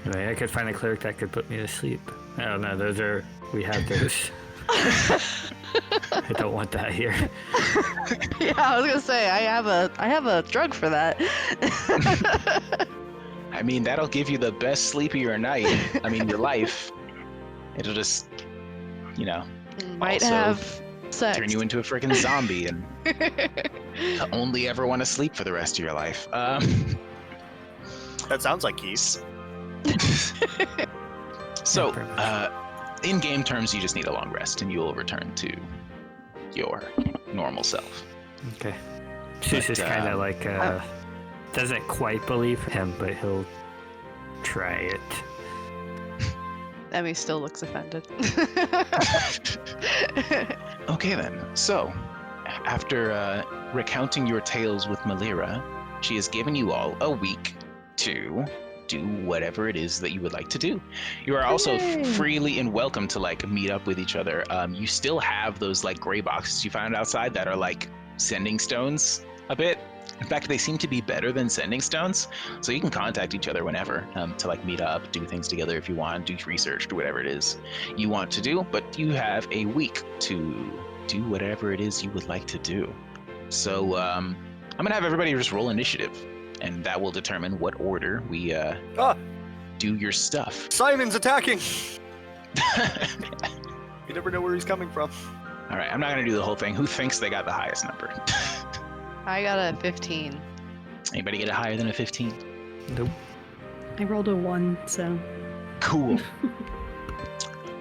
Anyway, I could find a cleric that could put me to sleep. I don't know, we have those. I don't want that here. Yeah, I was gonna say, I have a drug for that. I mean, that'll give you the best sleep of your night. I mean, your life. It'll just, you know, Might Also, have sex. turn you into a freaking zombie and only ever want to sleep for the rest of your life. That sounds like Keith. So, Yeah, pretty much. in game terms, you just need a long rest and you will return to your normal self. Okay. Zeus is kind of like, doesn't quite believe him, but he'll try it. Emmy still looks offended. Okay then. So, after recounting your tales with Malira, she has given you all a week to do whatever it is that you would like to do. You are also Yay. freely and welcome to like meet up with each other. You still have those like gray boxes you found outside that are like sending stones a bit. In fact, they seem to be better than sending stones, so you can contact each other whenever to like meet up, do things together if you want, do research, do whatever it is you want to do. But you have a week to do whatever it is you would like to do. So I'm gonna have everybody just roll initiative, and that will determine what order we do your stuff. Simon's attacking. You never know where he's coming from. All right, I'm not gonna do the whole thing. Who thinks they got the highest number? I got a 15. Anybody get a higher than a 15? Nope. I rolled a 1, so. Cool.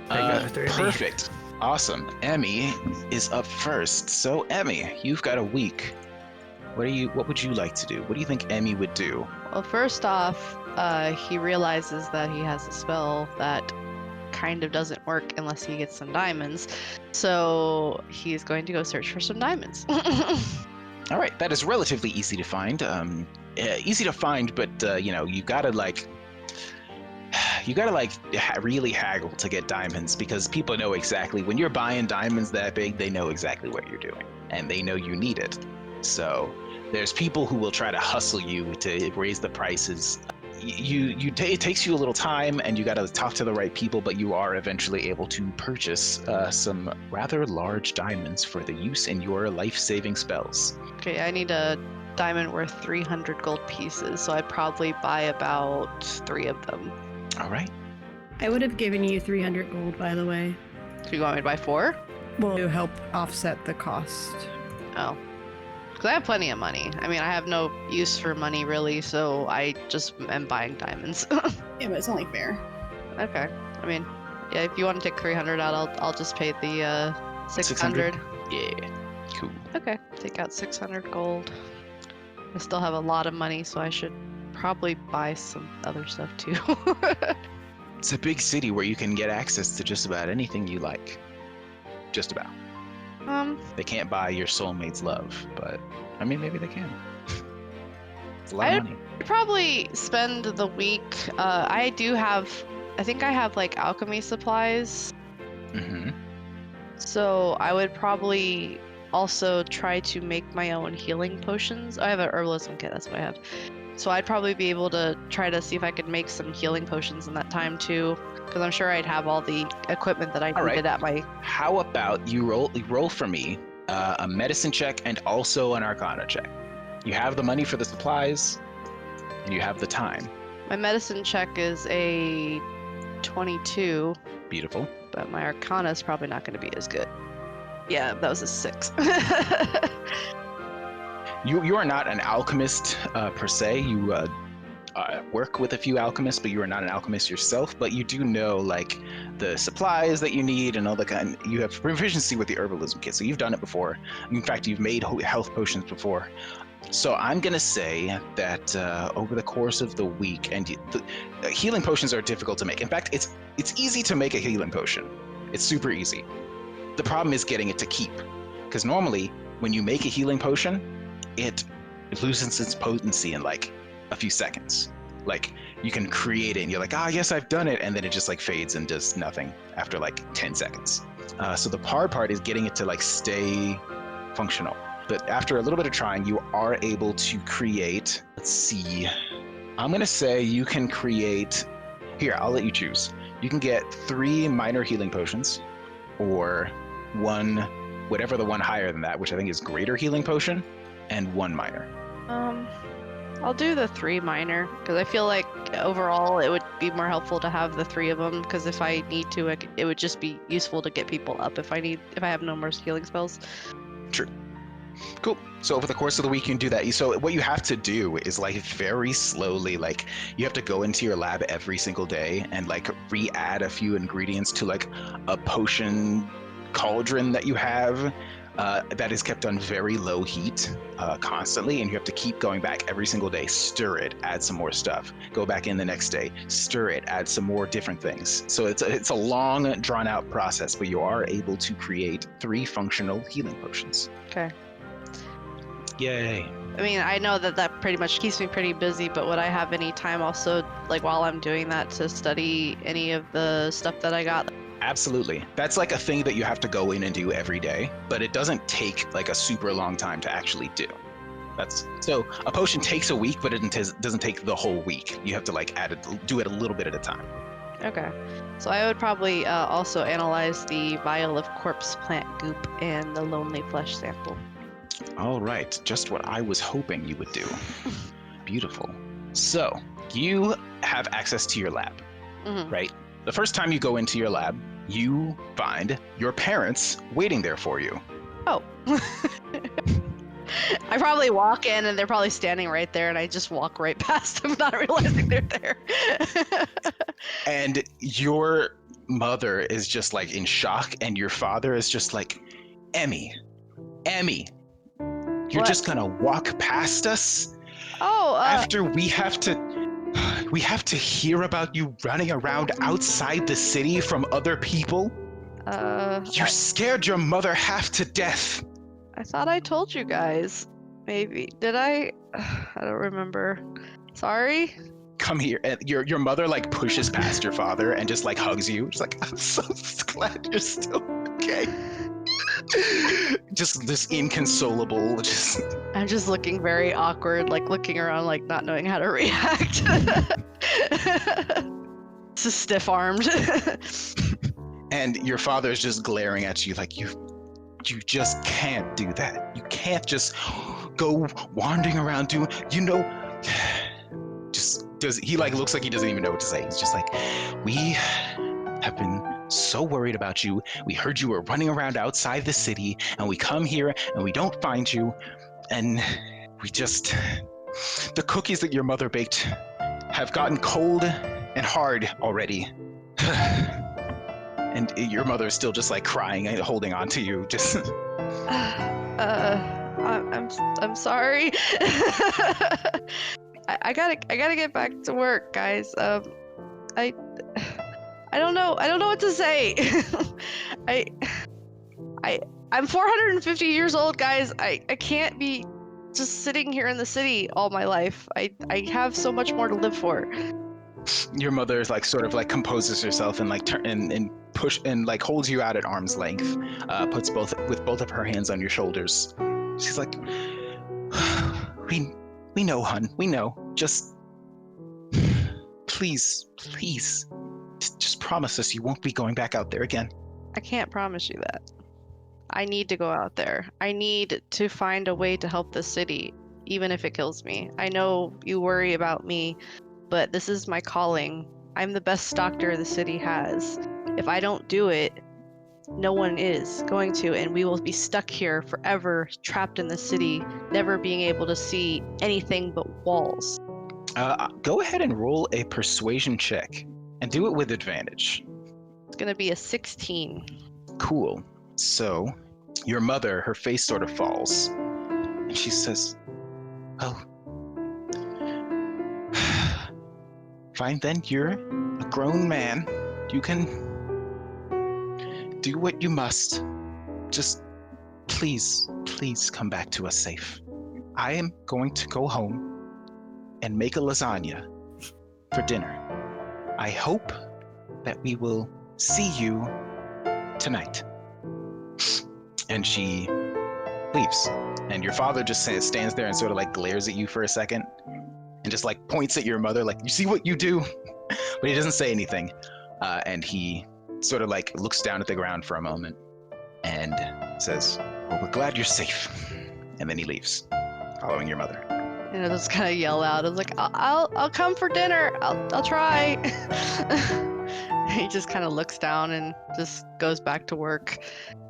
I got a 30. Perfect. Awesome. Emmy is up first. So Emmy, you've got a week. What would you like to do? What do you think Emmy would do? Well, first off, he realizes that he has a spell that kind of doesn't work unless he gets some diamonds. So he's going to go search for some diamonds. All right, that is relatively easy to find. But you gotta really haggle to get diamonds, because people know exactly when you're buying diamonds that big, they know exactly what you're doing and they know you need it. So there's people who will try to hustle you to raise the prices. It takes you a little time, and you got to talk to the right people, but you are eventually able to purchase some rather large diamonds for the use in your life-saving spells. Okay, I need a diamond worth 300 gold pieces, so I'd probably buy about 3 of them. All right. I would have given you 300 gold, by the way. Do you want me to buy 4? Well, to help offset the cost. Oh. Because I have plenty of money. I mean, I have no use for money, really, so I just am buying diamonds. Yeah, but it's only fair. Okay. I mean, yeah, if you want to take 300 out, I'll just pay the 600. Yeah. Cool. Okay, take out 600 gold. I still have a lot of money, so I should probably buy some other stuff too. It's a big city where you can get access to just about anything you like. Just about. They can't buy your soulmate's love, but I mean, maybe they can. It's a lot of money. I'd probably spend the week. I think I have like alchemy supplies. Mm-hmm. So I would probably also try to make my own healing potions. I have an herbalism kit, that's what I have. So I'd probably be able to try to see if I could make some healing potions in that time too, because I'm sure I'd have all the equipment that I needed at my... How about you roll for me a medicine check and also an arcana check. You have the money for the supplies, and you have the time. My medicine check is a 22. Beautiful. But my arcana is probably not going to be as good. Yeah, that was a 6. You are not an alchemist per se. You work with a few alchemists, but you are not an alchemist yourself. But you do know like the supplies that you need and all the kind. You have proficiency with the herbalism kit, so you've done it before. In fact, you've made health potions before. So I'm gonna say that over the course of the week, and healing potions are difficult to make. In fact, it's easy to make a healing potion. It's super easy. The problem is getting it to keep, because normally when you make a healing potion, it loses its potency in like a few seconds. Like you can create it and you're like, yes, I've done it, and then it just like fades and does nothing after like 10 seconds. So the hard part is getting it to like stay functional. But after a little bit of trying, you are able to create, let's see, I'm gonna say you can create, here, I'll let you choose. You can get 3 minor healing potions, or 1, whatever the one higher than that, which I think is greater healing potion, and 1 minor. I'll do the 3 minor, because I feel like overall it would be more helpful to have the 3 of them, because if I need to, it would just be useful to get people up if I have no more healing spells. True. Cool. So over the course of the week, you can do that. So what you have to do is like very slowly, like you have to go into your lab every single day and like re-add a few ingredients to like a potion cauldron that you have that is kept on very low heat constantly, and you have to keep going back every single day, stir it, add some more stuff, go back in the next day, stir it, add some more different things. So it's a long, drawn out process, but you are able to create 3 functional healing potions. Okay. Yay. I mean, I know that pretty much keeps me pretty busy, but would I have any time also, like while I'm doing that, to study any of the stuff that I got? Absolutely. That's like a thing that you have to go in and do every day, but it doesn't take like a super long time to actually do. So a potion takes a week, but it doesn't take the whole week. You have to like do it a little bit at a time. Okay. So I would probably also analyze the vial of corpse plant goop and the lonely flesh sample. All right, just what I was hoping you would do. Beautiful. So, you have access to your lab, right? The first time you go into your lab, you find your parents waiting there for you. Oh. I probably walk in and they're probably standing right there and I just walk right past them not realizing they're there. And your mother is just like in shock and your father is just like, Emmy, you're What? just gonna walk past us Oh, after we have to hear about you running around outside the city from other people? You scared your mother half to death. I thought I told you guys. Maybe. Did I? I don't remember. Sorry? Come here. And your mother like pushes past your father and just like hugs you. She's like, I'm so glad you're still okay. Just this inconsolable, just I'm just looking very awkward, like looking around, like not knowing how to react. Just stiff-armed. and your father is just glaring at you like you just can't do that. You can't just go wandering around doing, just does he like looks like he doesn't even know what to say. He's just like, we have been so worried about you. We heard you were running around outside the city and we come here and we don't find you. And the cookies that your mother baked have gotten cold and hard already. And your mother is still just like crying and holding on to you. Just I'm sorry. I gotta get back to work, guys. I don't know what to say. I'm 450 years old, guys. I can't be just sitting here in the city all my life. I have so much more to live for. Your mother is like sort of like composes herself and like and push and like holds you out at arm's length. Puts both of her hands on your shoulders. She's like, we know, hun. We know. Just please, just promise us you won't be going back out there again. I can't promise you that. I need to go out there. I need to find a way to help the city, even if it kills me. I know you worry about me, but this is my calling. I'm the best doctor the city has. If I don't do it, no one is going to, and we will be stuck here forever, trapped in the city, never being able to see anything but walls. Go ahead and roll a persuasion check, and do it with advantage. It's gonna be a 16. Cool. So, your mother, her face sort of falls, and she says, "Oh, fine then. You're a grown man. You can do what you must. Just please come back to us safe. I am going to go home and make a lasagna for dinner. I hope that we will see you tonight." And she leaves. And your father just stands there and sort of like glares at you for a second and just like points at your mother like, you see what you do? But he doesn't say anything. And he sort of like looks down at the ground for a moment and says, "Well, we're glad you're safe." And then he leaves, following your mother. And I just kind of yell out. I was like, I'll come for dinner. I'll try." He just kind of looks down and just goes back to work.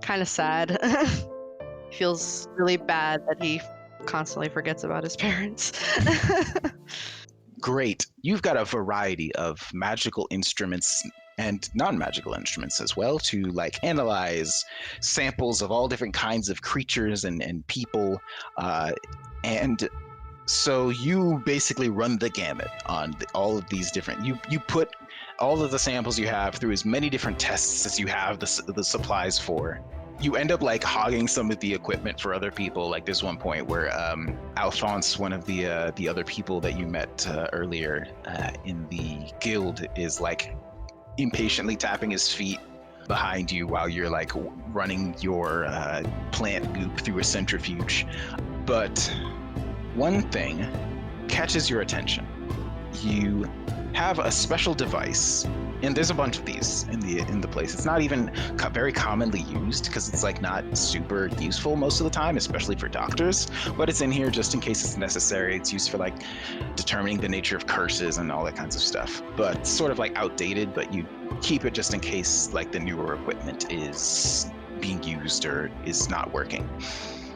Kind of sad. Feels really bad that he constantly forgets about his parents. Great. You've got a variety of magical instruments and non-magical instruments as well to like analyze samples of all different kinds of creatures and people. And so you basically run the gamut on all of these different, you put all of the samples you have through as many different tests as you have the supplies for. You end up like hogging some of the equipment for other people. Like there's one point where Alphonse, one of the other people that you met earlier in the guild, is like impatiently tapping his feet behind you while you're like running your plant goop through a centrifuge. But one thing catches your attention. You have a special device And there's a bunch of these in the place. It's not even very commonly used because it's like not super useful most of the time, especially for doctors. But it's in here just in case it's necessary. It's used for like determining the nature of curses and all that kinds of stuff. But sort of like outdated, but you keep it just in case like the newer equipment is being used or is not working.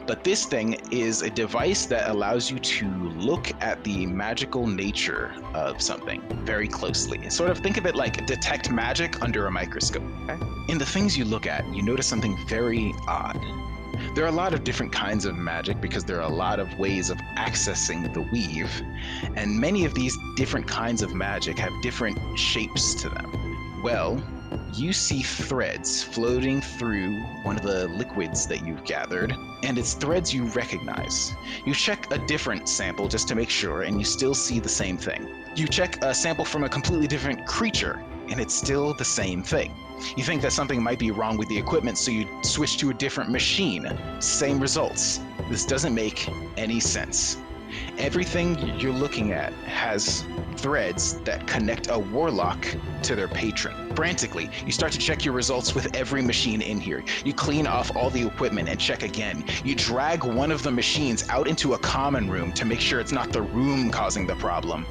But this thing is a device that allows you to look at the magical nature of something very closely. Sort of think of it like detect magic under a microscope. Okay. In the things you look at, you notice something very odd. There are a lot of different kinds of magic because there are a lot of ways of accessing the weave, and many of these different kinds of magic have different shapes to them. Well, you see threads floating through one of the liquids that you've gathered, and it's threads you recognize. You check a different sample just to make sure, and you still see the same thing. You check a sample from a completely different creature, and it's still the same thing. You think that something might be wrong with the equipment, so you switch to a different machine. Same results. This doesn't make any sense. Everything you're looking at has threads that connect a warlock to their patron. Frantically, you start to check your results with every machine in here. You clean off all the equipment and check again. You drag one of the machines out into a common room to make sure it's not the room causing the problem.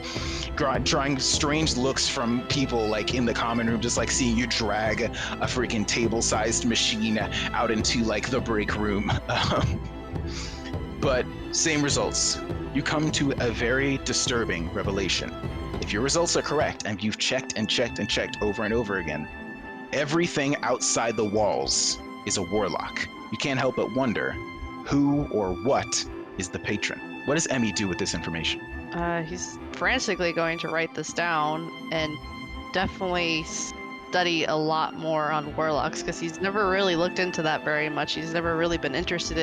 Drawing strange looks from people like in the common room, just like seeing you drag a freaking table-sized machine out into like the break room. But same results. You come to a very disturbing revelation. If your results are correct, and you've checked and checked and checked over and over again, everything outside the walls is a warlock. You can't help but wonder who or what is the patron. What does Emmy do with this information? He's frantically going to write this down and definitely study a lot more on warlocks because he's never really looked into that very much. He's never really been interested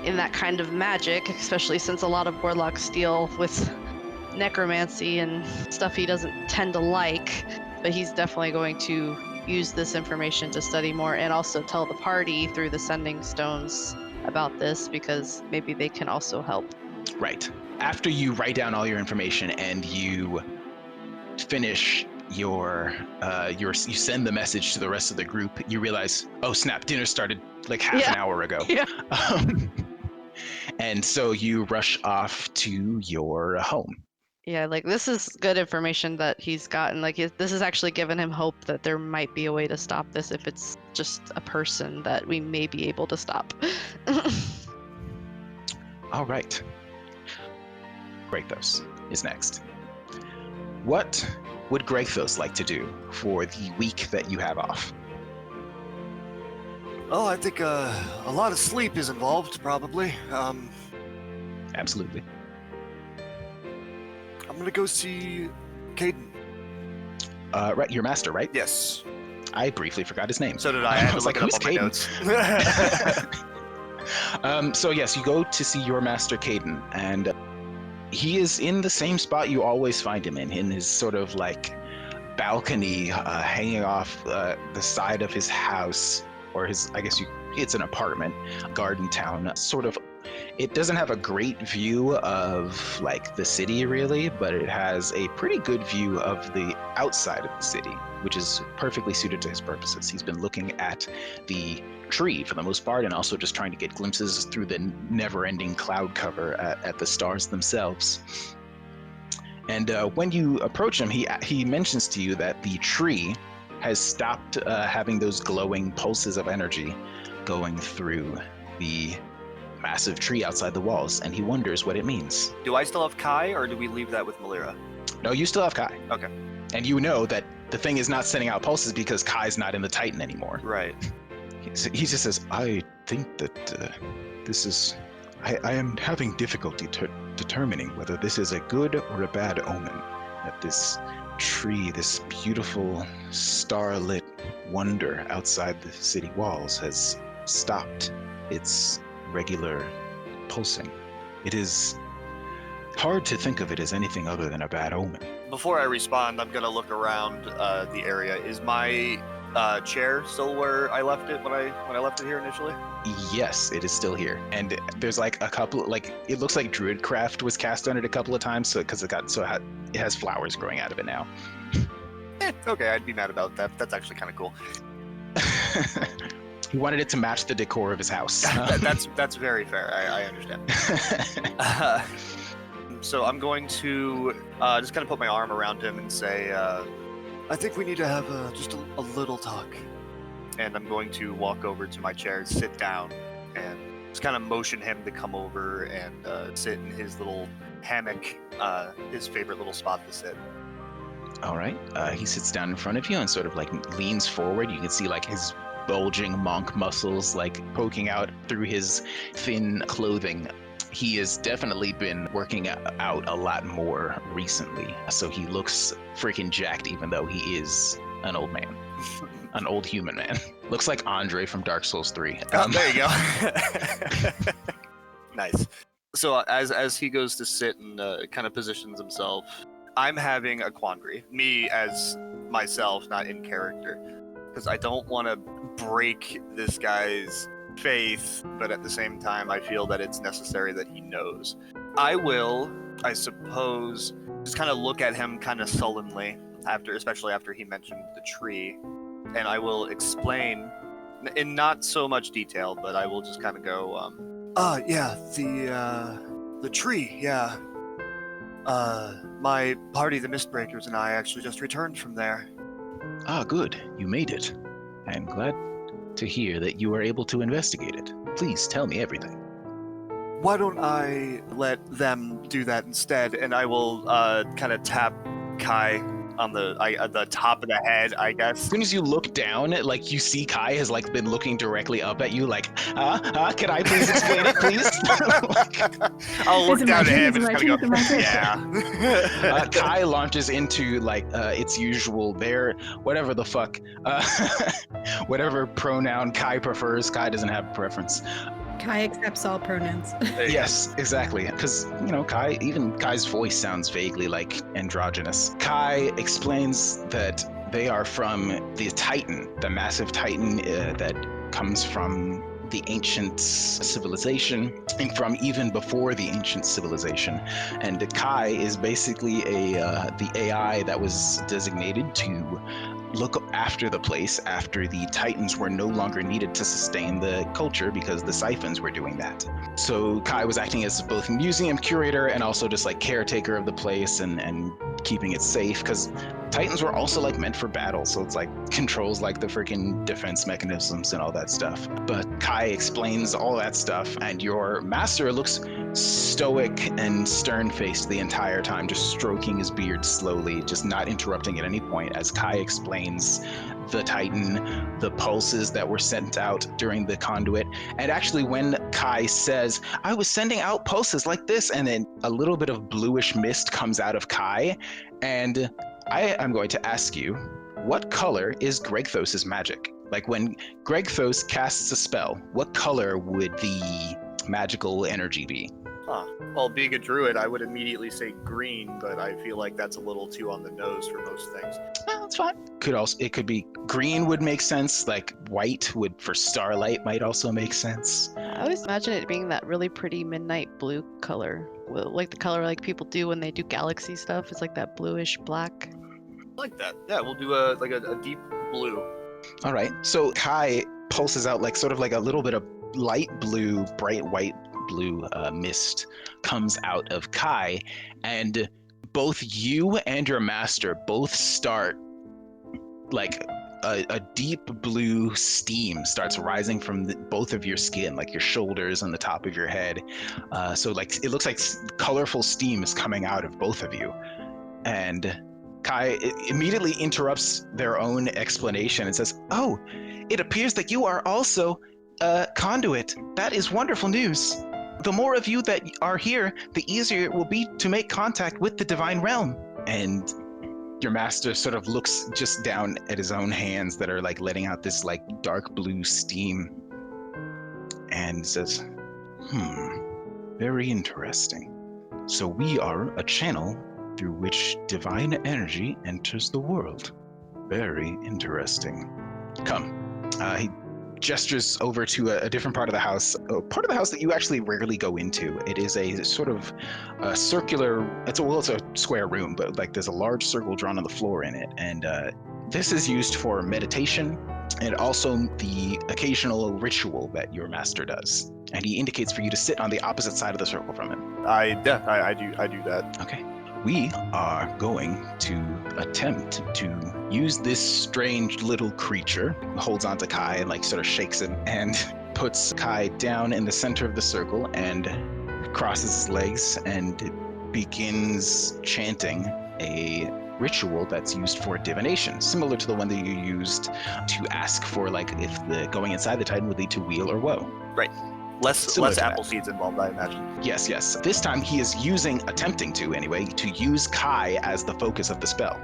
in that kind of magic, especially since a lot of warlocks deal with necromancy and stuff he doesn't tend to like. But he's definitely going to use this information to study more and also tell the party through the sending stones about this because maybe they can also help. Right. After you write down all your information and you finish you send the message to the rest of the group, you realize, oh snap, dinner started like half an hour ago. Yeah. And so you rush off to your home. Yeah, like this is good information that he's gotten. Like this has actually given him hope that there might be a way to stop this if it's just a person that we may be able to stop. All right. Greythos is next. What would Greythos like to do for the week that you have off? Oh, I think a lot of sleep is involved, probably. Absolutely. I'm gonna go see Caden. Right, your master, right? Yes. I briefly forgot his name. So did I. I had to was look like, it up who's on my Caden? notes. So yes, you go to see your master Caden, and he is in the same spot you always find him in his sort of like balcony hanging off the side of his house, or it's an apartment, garden town, sort of. It doesn't have a great view of like the city really, but it has a pretty good view of the outside of the city, which is perfectly suited to his purposes. He's been looking at the tree for the most part, and also just trying to get glimpses through the never-ending cloud cover at the stars themselves. And when you approach him, he mentions to you that the tree has stopped having those glowing pulses of energy going through the massive tree outside the walls, and he wonders what it means. Do I still have Kai, or do we leave that with Malira? No, you still have Kai. Okay. And you know that the thing is not sending out pulses because Kai's not in the Titan anymore. Right. He just says, I think that this is... I am having difficulty determining whether this is a good or a bad omen. That this tree, this beautiful starlit wonder outside the city walls has stopped its regular pulsing. It is hard to think of it as anything other than a bad omen. Before I respond, I'm gonna look around the area. Is my chair still where I left it when I left it here initially? Yes, it is still here, and there's like a couple, like it looks like Druidcraft was cast on it a couple of times, so because it has flowers growing out of it now. Okay, I'd be mad about that. That's actually kind of cool. He wanted it to match the decor of his house. That's very fair. I understand. So I'm going to just kind of put my arm around him and say, I think we need to have just a little talk. and I'm going to walk over to my chair, sit down, and just kind of motion him to come over and sit in his little hammock, his favorite little spot to sit. All right. He sits down in front of you and sort of like leans forward. You can see like his bulging monk muscles like poking out through his thin clothing. He has definitely been working out a lot more recently. So he looks freaking jacked, even though he is an old man. An old human man. Looks like Andre from Dark Souls 3. There you go. Nice. So as he goes to sit and kind of positions himself, I'm having a quandary. Me as myself, not in character. Because I don't want to break this guy's faith, but at the same time, I feel that it's necessary that he knows. I will, I suppose, just kind of look at him kind of sullenly, especially after he mentioned the tree, and I will explain, in not so much detail, but I will just kind of go, yeah, the tree, yeah. My party, the Mistbreakers, and I actually just returned from there. Ah, good. You made it. I'm glad to hear that you were able to investigate it. Please tell me everything. Why don't I let them do that instead, and I will kind of tap Kai on the top of the head, I guess. As soon as you look down, like you see Kai has like been looking directly up at you, like, can I please explain it, please? I'll look Is it down my at turn? him Is and it kind my of turn? go, Is it my yeah. Kai launches into like its usual whatever the fuck, whatever pronoun Kai prefers. Kai doesn't have a preference. Kai accepts all pronouns. There you Yes, exactly. Because, even Kai's voice sounds vaguely like androgynous. Kai explains that they are from the Titan, the massive Titan that comes from the ancient civilization and from even before the ancient civilization. And Kai is basically the AI that was designated to look after the place after the Titans were no longer needed to sustain the culture because the Siphons were doing that. So Kai was acting as both museum curator and also just like caretaker of the place and keeping it safe, because Titans were also like meant for battle, so it's like controls like the freaking defense mechanisms and all that stuff. But Kai explains all that stuff, and your master looks stoic and stern-faced the entire time, just stroking his beard slowly, just not interrupting at any point as Kai explains the Titan, the pulses that were sent out during the conduit. And actually when Kai says, I was sending out pulses like this, and then a little bit of bluish mist comes out of Kai, and I am going to ask you, what color is Gregthos' magic? Like when Gregthos casts a spell, what color would the magical energy be? Well, being a druid, I would immediately say green, but I feel like that's a little too on the nose for most things. That's fine. It could be green would make sense, like white would for starlight might also make sense. I always imagine it being that really pretty midnight blue color, like the color like people do when they do galaxy stuff. It's like that bluish black. I like that. Yeah, we'll do a deep blue. All right. So Kai pulses out like sort of like a little bit of light blue, bright white blue mist comes out of Kai, and both you and your master both start like a deep blue steam starts rising from both of your skin, like your shoulders and the top of your head. So like it looks like colorful steam is coming out of both of you. And Kai immediately interrupts their own explanation and says, "Oh, it appears that you are also a conduit. That is wonderful news. The more of you that are here, the easier it will be to make contact with the divine realm." And your master sort of looks just down at his own hands that are like letting out this like dark blue steam and says, very interesting. So we are a channel through which divine energy enters the world. Very interesting. Come. He gestures over to a different part of the house, a part of the house that you actually rarely go into. It is a sort of circular, it's a square room, but like there's a large circle drawn on the floor in it. And this is used for meditation and also the occasional ritual that your master does. And he indicates for you to sit on the opposite side of the circle from him. I do that. Okay. We are going to attempt to use this strange little creature, holds onto Kai and like sort of shakes him and puts Kai down in the center of the circle and crosses his legs and begins chanting a ritual that's used for divination, similar to the one that you used to ask for like if the going inside the Titan would lead to weal or woe. Right. Less Similar to that. apple seeds involved, I imagine. Yes. This time he is attempting to use Kai as the focus of the spell.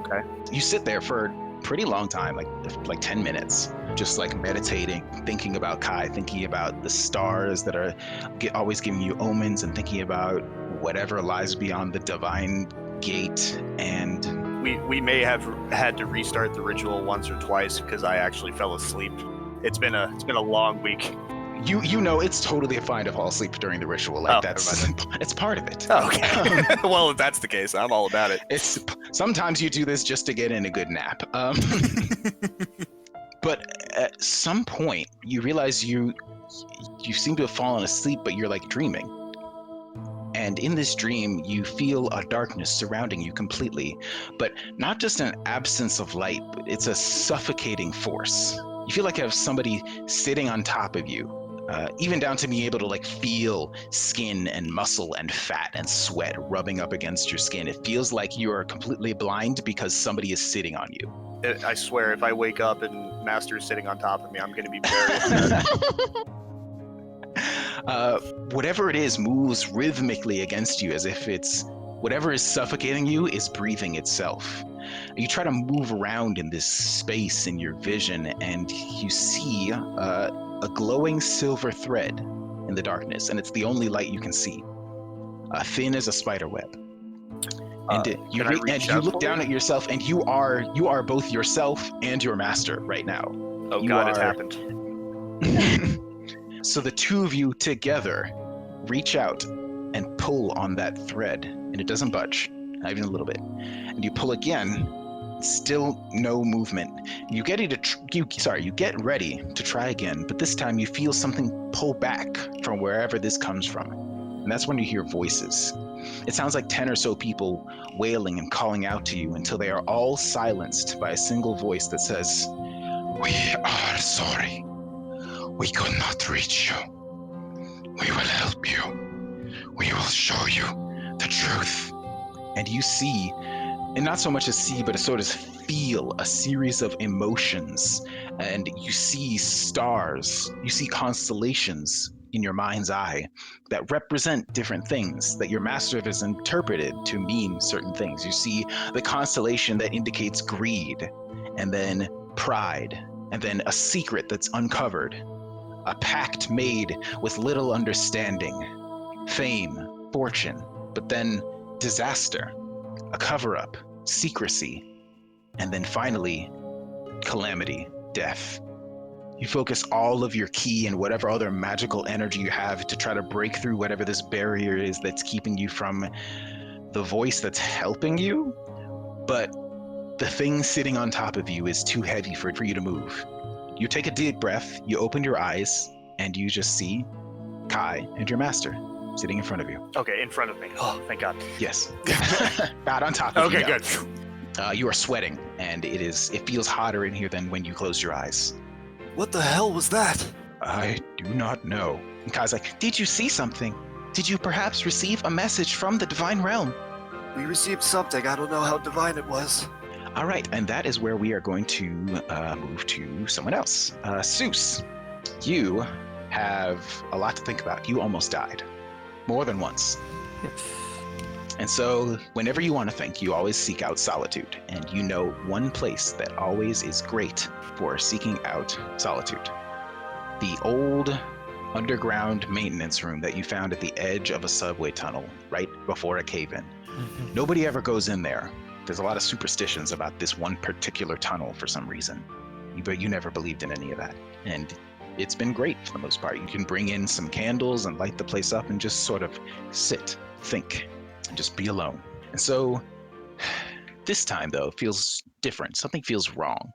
Okay. You sit there for a pretty long time, like 10 minutes, just like meditating, thinking about Kai, thinking about the stars that are always giving you omens, and thinking about whatever lies beyond the divine gate. And We may have had to restart the ritual once or twice because I actually fell asleep. It's been a long week. you know it's totally fine to fall asleep during the ritual. Like it's part of it. Oh, okay. Well, if that's the case, I'm all about it. It's sometimes you do this just to get in a good nap. But at some point you realize you seem to have fallen asleep, but you're like dreaming. And in this dream, you feel a darkness surrounding you completely, but not just an absence of light, but it's a suffocating force. You feel like you have somebody sitting on top of you, even down to being able to like feel skin and muscle and fat and sweat rubbing up against your skin. It feels like you are completely blind because somebody is sitting on you. I swear, if I wake up and Master is sitting on top of me, I'm going to be very upset. Whatever it is moves rhythmically against you, as if it's whatever is suffocating you is breathing itself. You try to move around in this space in your vision, and you see a glowing silver thread in the darkness, and it's the only light you can see, thin as a spider web. And you look down at yourself, and you are both yourself and your master right now. Oh God, it happened. So the two of you together reach out and pull on that thread, and it doesn't budge, not even a little bit. And you pull again, still no movement. You get ready to try again, but this time you feel something pull back from wherever this comes from. And that's when you hear voices. It sounds like 10 or so people wailing and calling out to you until they are all silenced by a single voice that says, "We are sorry. We could not reach you. We will help you. We will show you the truth." And you see, and not so much as see, but a sort of feel a series of emotions. And you see stars, you see constellations in your mind's eye that represent different things that your master has interpreted to mean certain things. You see the constellation that indicates greed, and then pride, and then a secret that's uncovered, a pact made with little understanding, fame, fortune, but then disaster, a cover-up, secrecy, and then finally, calamity, death. You focus all of your ki and whatever other magical energy you have to try to break through whatever this barrier is that's keeping you from the voice that's helping you, but the thing sitting on top of you is too heavy for you to move. You take a deep breath, you open your eyes, and you just see Kai and your master sitting in front of you. Okay, in front of me. Oh, thank God. Yes. Not on top of you. Okay, good. You are sweating, and it feels hotter in here than when you closed your eyes. What the hell was that? I do not know. And Kai's like, "Did you see something? Did you perhaps receive a message from the divine realm?" We received something. I don't know how divine it was. All right, and that is where we are going to move to someone else. Seuss, you have a lot to think about. You almost died. More than once. Yes. And so whenever you want to think, you always seek out solitude. And you know one place that always is great for seeking out solitude. The old underground maintenance room that you found at the edge of a subway tunnel right before a cave-in. Mm-hmm. Nobody ever goes in there. There's a lot of superstitions about this one particular tunnel for some reason. but you never believed in any of that. And it's been great for the most part. You can bring in some candles and light the place up and just sort of sit, think, and just be alone. And so this time, though, feels different. Something feels wrong.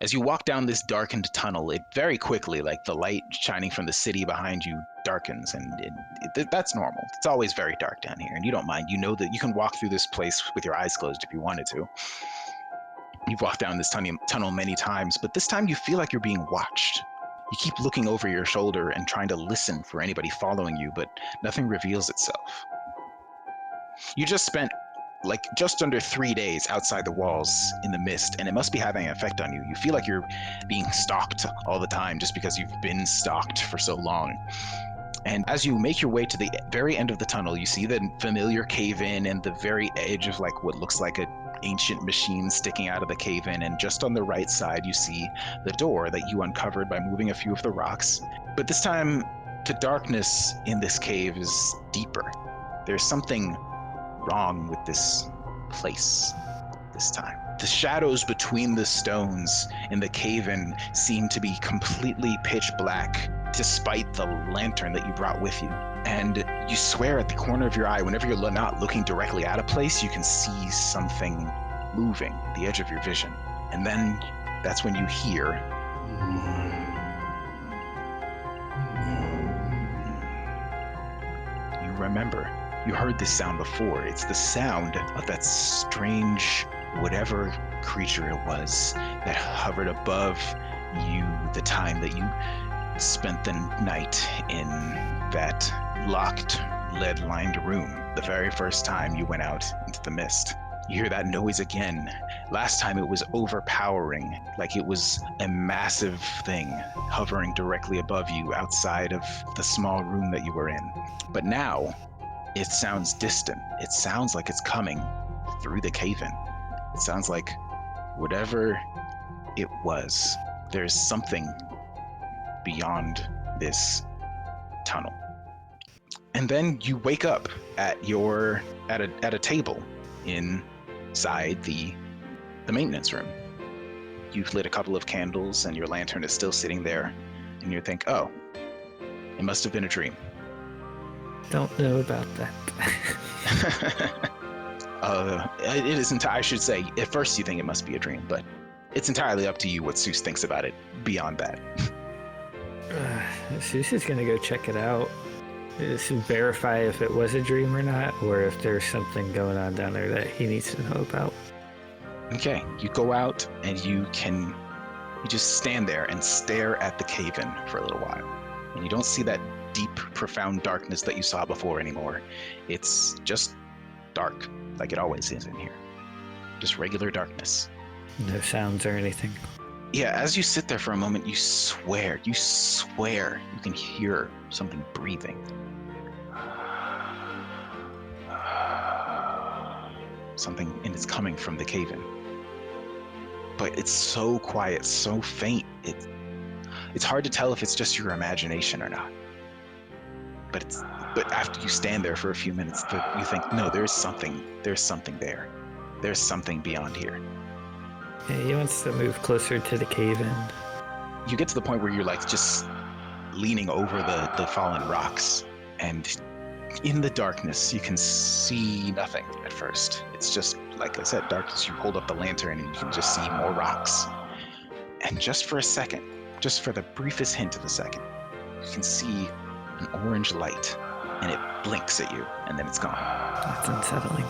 As you walk down this darkened tunnel, it very quickly, like the light shining from the city behind you, darkens, and that's normal. It's always very dark down here, and you don't mind. You know that you can walk through this place with your eyes closed if you wanted to. You've walked down this tunnel many times, but this time you feel like you're being watched. You keep looking over your shoulder and trying to listen for anybody following you, but nothing reveals itself. You just spent just under 3 days outside the walls in the mist, and it must be having an effect on you. You feel like you're being stalked all the time just because you've been stalked for so long. And as you make your way to the very end of the tunnel, you see the familiar cave-in and the very edge of what looks like an ancient machine sticking out of the cave-in, and just on the right side you see the door that you uncovered by moving a few of the rocks. But this time, the darkness in this cave is deeper. There's something wrong with this place this time. The shadows between the stones in the cave-in seem to be completely pitch black, despite the lantern that you brought with you. And you swear at the corner of your eye, whenever you're not looking directly at a place, you can see something moving at the edge of your vision. And then that's when you hear... You remember. You heard this sound before. It's the sound of that strange, whatever creature it was that hovered above you the time that you spent the night in that locked, lead-lined room, the very first time you went out into the mist. You hear that noise again. Last time it was overpowering, like it was a massive thing hovering directly above you outside of the small room that you were in. But now, it sounds distant. It sounds like it's coming through the cave-in. It sounds like whatever it was, there's something beyond this tunnel. And then you wake up at a table inside the maintenance room. You've lit a couple of candles and your lantern is still sitting there, and you think, oh, it must have been a dream. Don't know about that. It isn't. I should say, at first you think it must be a dream, but it's entirely up to you what Seuss thinks about it beyond that. Seuss is gonna go check it out. Just verify if it was a dream or not, or if there's something going on down there that he needs to know about. Okay, you go out and you just stand there and stare at the cave-in for a little while. And you don't see that deep, profound darkness that you saw before anymore. It's just dark, like it always is in here. Just regular darkness. No sounds or anything. Yeah, as you sit there for a moment, you swear you can hear something breathing. Something, and it's coming from the cave-in. But it's so quiet, so faint, it's hard to tell if it's just your imagination or not. But after you stand there for a few minutes, you think, no, there's something there. There's something beyond here. Yeah, he wants to move closer to the cave-in. You get to the point where you're just leaning over the fallen rocks, and in the darkness, you can see nothing at first. It's just, like I said, darkness. You hold up the lantern and you can just see more rocks. And just for a second, just for the briefest hint of a second, you can see an orange light, and it blinks at you, and then it's gone. That's unsettling.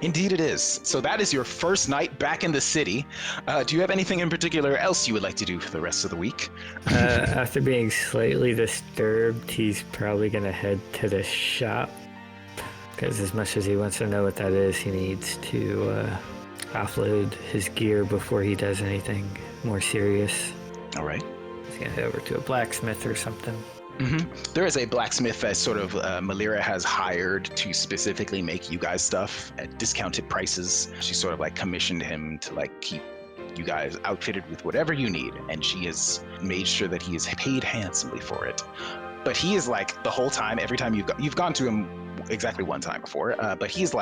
Indeed it is. So that is your first night back in the city. Do you have anything in particular else you would like to do for the rest of the week? After being slightly disturbed, he's probably going to head to the shop. Because as much as he wants to know what that is, he needs to offload his gear before he does anything more serious. All right. He's going to head over to a blacksmith or something. Mm-hmm. There is a blacksmith that sort of Malira has hired to specifically make you guys stuff at discounted prices. She sort of commissioned him to keep you guys outfitted with whatever you need, and she has made sure that he is paid handsomely for it. But he is the whole time, every time you've gone to him exactly one time before, but he's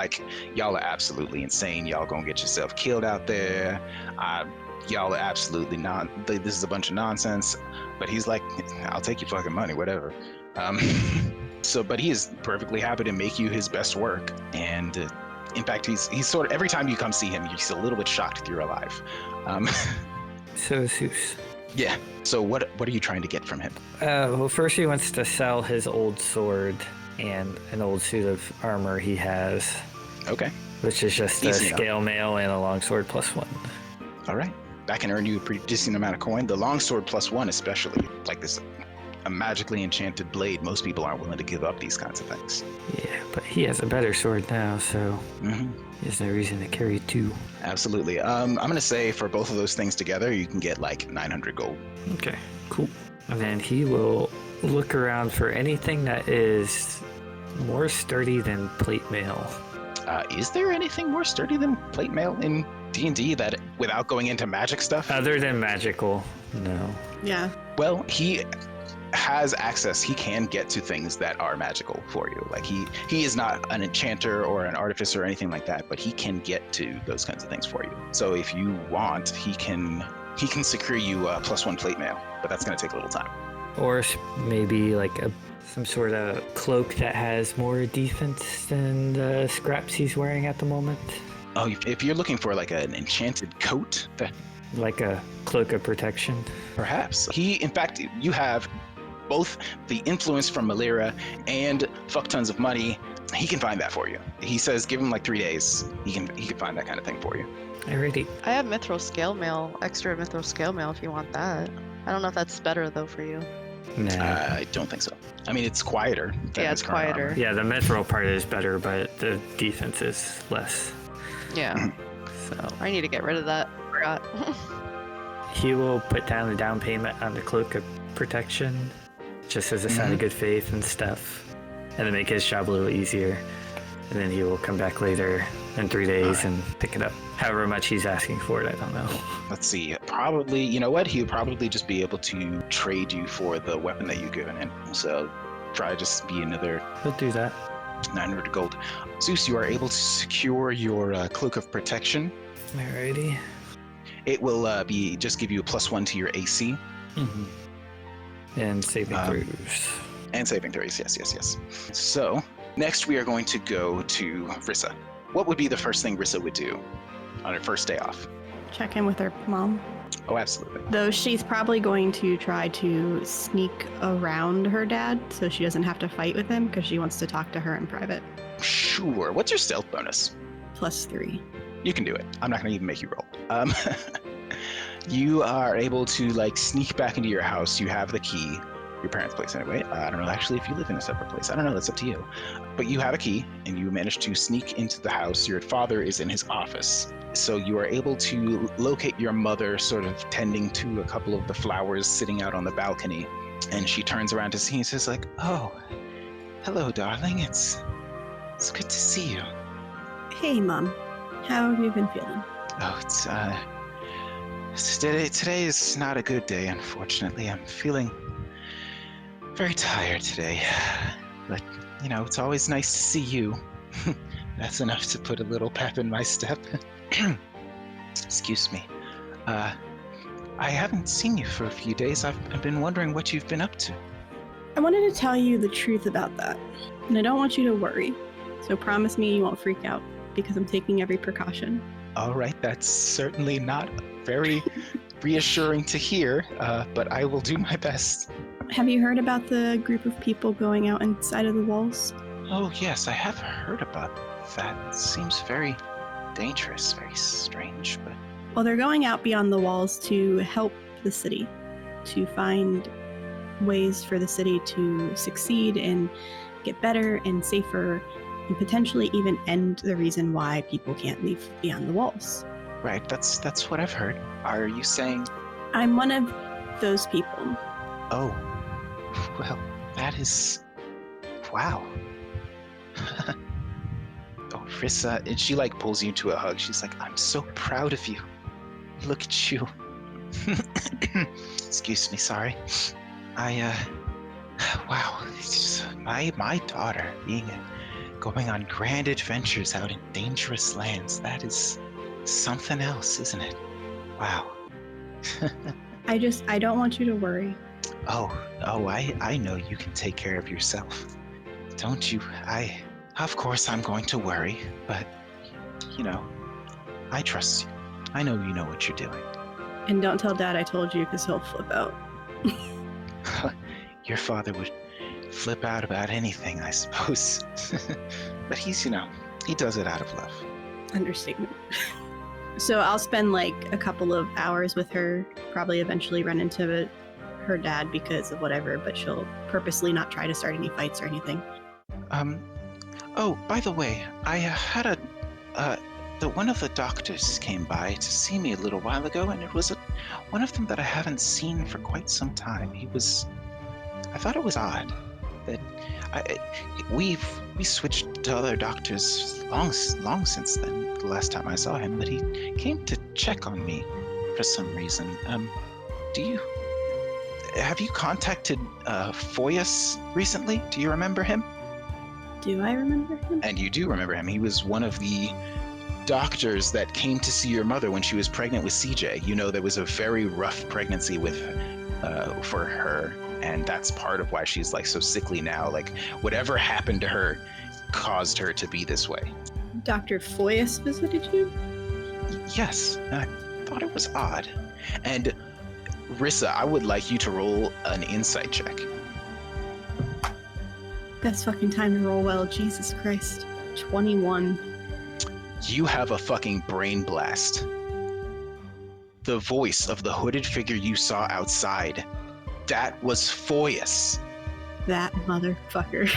y'all are absolutely insane. Y'all gonna get yourself killed out there. y'all are absolutely not. This is a bunch of nonsense. But he's like, I'll take your fucking money, whatever. But he is perfectly happy to make you his best work. And in fact, he's sort of, every time you come see him, he's a little bit shocked that you're alive. So Zeus. Yeah. So what are you trying to get from him? Well, first he wants to sell his old sword and an old suit of armor he has, Okay. which is just Easy a enough. scale mail and a longsword +1. All right. That can earn you a pretty decent amount of coin. The longsword +1 especially, like this, a magically enchanted blade. Most people aren't willing to give up these kinds of things. Yeah, but he has a better sword now, so there's no reason to carry 2. Absolutely. I'm going to say for both of those things together, you can get like 900 gold. Okay, cool. And then he will look around for anything that is more sturdy than plate mail. Is there anything more sturdy than plate mail in D&D that, without going into magic stuff? Other than magical, no. Yeah. Well, he has access. He can get to things that are magical for you. Like he is not an enchanter or an artificer or anything like that, but he can get to those kinds of things for you. So if you want, he can secure you +1 plate mail, but that's going to take a little time. Or maybe like some sort of cloak that has more defense than the scraps he's wearing at the moment. Oh, if you're looking for like an enchanted coat, Like a cloak of protection. perhaps. In fact, you have both the influence from Malira and fuck tons of money. He can find that for you. He says give him like 3 days. He can find that kind of thing for you. Alrighty. I have mithril scale mail, extra mithril scale mail if you want that. I don't know if that's better though for you. Nah. I don't think so. I mean, it's quieter. than Yeah, his it's current quieter. armor. Yeah, the mithril part is better, but the defense is less. Yeah. So I need to get rid of that. Forgot. he will put down the down payment on the cloak of protection, just as a sign of good faith and stuff, and to make his job a little easier. And then he will come back later in 3 days and pick it up. However much he's asking for it, I don't know. Let's see. Probably, you know what? He would probably just be able to trade you for the weapon that you've given him. So try to just be another He'll do that. 900 gold. Zeus, you are able to secure your cloak of protection. Alrighty. It will just give you a +1 to your AC And saving throws. and saving throws. Yes. So next we are going to go to Rissa. What would be the first thing Rissa would do on her first day off? Check in with her mom. Oh, absolutely. Though she's probably going to try to sneak around her dad so she doesn't have to fight with him because she wants to talk to her in private. Sure. What's your stealth bonus? +3. You can do it. I'm not going to even make you roll. You are able to sneak back into your house. You have the key. Your parents' place anyway. I don't know actually if you live in a separate place. I don't know. That's up to you. But you have a key and you manage to sneak into the house. Your father is in his office. So you are able to locate your mother sort of tending to a couple of the flowers sitting out on the balcony. And she turns around to see you and says oh, hello, darling. It's good to see you. Hey, Mom. How have you been feeling? Oh, today is not a good day, unfortunately. I'm feeling very tired today. But, it's always nice to see you. That's enough to put a little pep in my step. Excuse me. I haven't seen you for a few days. I've been wondering what you've been up to. I wanted to tell you the truth about that, and I don't want you to worry. So promise me you won't freak out, because I'm taking every precaution. All right, that's certainly not very reassuring to hear, but I will do my best. Have you heard about the group of people going out inside of the walls? Oh, yes, I have heard about that. It seems very dangerous, very strange, but... Well, they're going out beyond the walls to help the city, to find ways for the city to succeed and get better and safer, and potentially even end the reason why people can't leave beyond the walls. Right, that's what I've heard. Are you saying... I'm one of those people. Oh, well, that is... Wow. Oh, Rissa, and she pulls you into a hug. She's like, I'm so proud of you. Look at you. Excuse me, sorry. Wow, it's just, my daughter going on grand adventures out in dangerous lands. That is something else, isn't it? Wow. I don't want you to worry. Oh, I know you can take care of yourself. Don't you? Of course I'm going to worry, but, I trust you. I know you know what you're doing. And don't tell Dad I told you, because he'll flip out. Your father would flip out about anything, I suppose. But he's, he does it out of love. Understatement. So I'll spend like a couple of hours with her, probably eventually run into her dad because of whatever, but she'll purposely not try to start any fights or anything. Oh, by the way, I had one of the doctors came by to see me a little while ago, and it was one of them that I haven't seen for quite some time. I thought it was odd that we switched to other doctors long since then, the last time I saw him, but he came to check on me for some reason. Have you contacted Foyas recently? Do you remember him? Do I remember him? And you do remember him. He was one of the doctors that came to see your mother when she was pregnant with CJ. There was a very rough pregnancy for her, and that's part of why she's like so sickly now. Like whatever happened to her caused her to be this way. Dr. Foyas visited you? Yes, I thought it was odd. And Rissa, I would like you to roll an insight check. Best fucking time to roll well, Jesus Christ. 21. You have a fucking brain blast. The voice of the hooded figure you saw outside, that was Foyas. That motherfucker.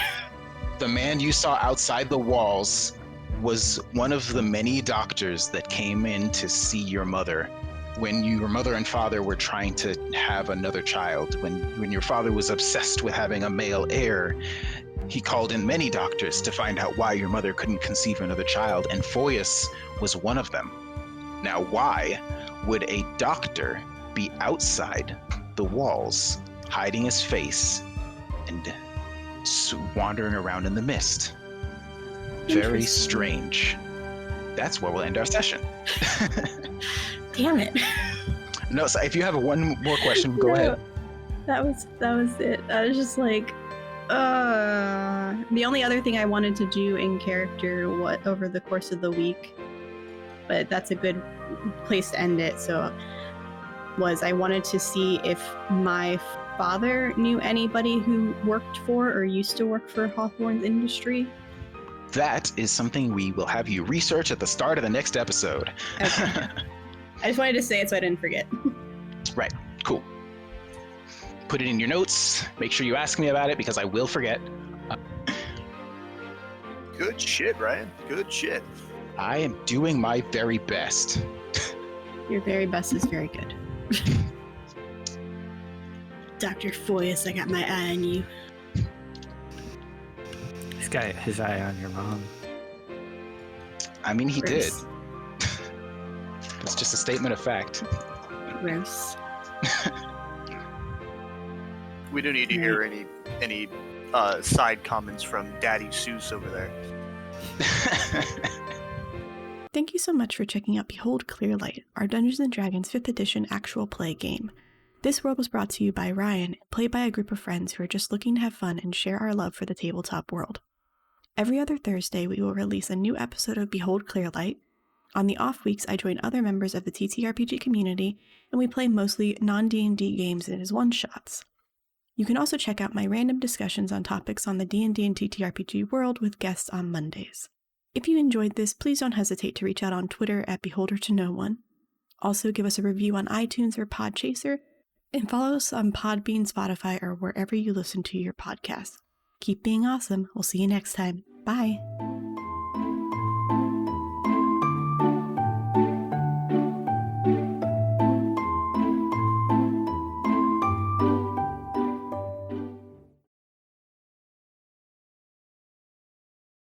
The man you saw outside the walls was one of the many doctors that came in to see your mother when your mother and father were trying to have another child. When your father was obsessed with having a male heir, he called in many doctors to find out why your mother couldn't conceive another child, and Foyas was one of them. Now, why would a doctor be outside the walls, hiding his face and wandering around in the mist? Very strange. That's where we'll end our session. Damn it. No, so if you have one more question, go ahead. That was it. I was just like, the only other thing I wanted to do in character over the course of the week, but that's a good place to end it, I wanted to see if my father knew anybody who worked for or used to work for Hawthorne's Industry. That is something we will have you research at the start of the next episode. Okay. I just wanted to say it so I didn't forget. Right, cool. Put it in your notes. Make sure you ask me about it because I will forget. Good shit, Ryan. Good shit. I am doing my very best. Your very best is very good. Dr. Foyas, I got my eye on you. He's got his eye on your mom. I mean, he Gross. did. It's just a statement of fact. Gross. We don't need to hear any side comments from Daddy Seuss over there. Thank you so much for checking out Behold Clearlight, our Dungeons & Dragons 5th edition actual play game. This world was brought to you by Ryan, played by a group of friends who are just looking to have fun and share our love for the tabletop world. Every other Thursday, we will release a new episode of Behold Clearlight. On the off weeks, I join other members of the TTRPG community, and we play mostly non-D&D games and as one-shots. You can also check out my random discussions on topics on the D&D and TTRPG world with guests on Mondays. If you enjoyed this, please don't hesitate to reach out on Twitter at BeholderToNoOne. Also, give us a review on iTunes or Podchaser, and follow us on Podbean, Spotify, or wherever you listen to your podcasts. Keep being awesome. We'll see you next time. Bye.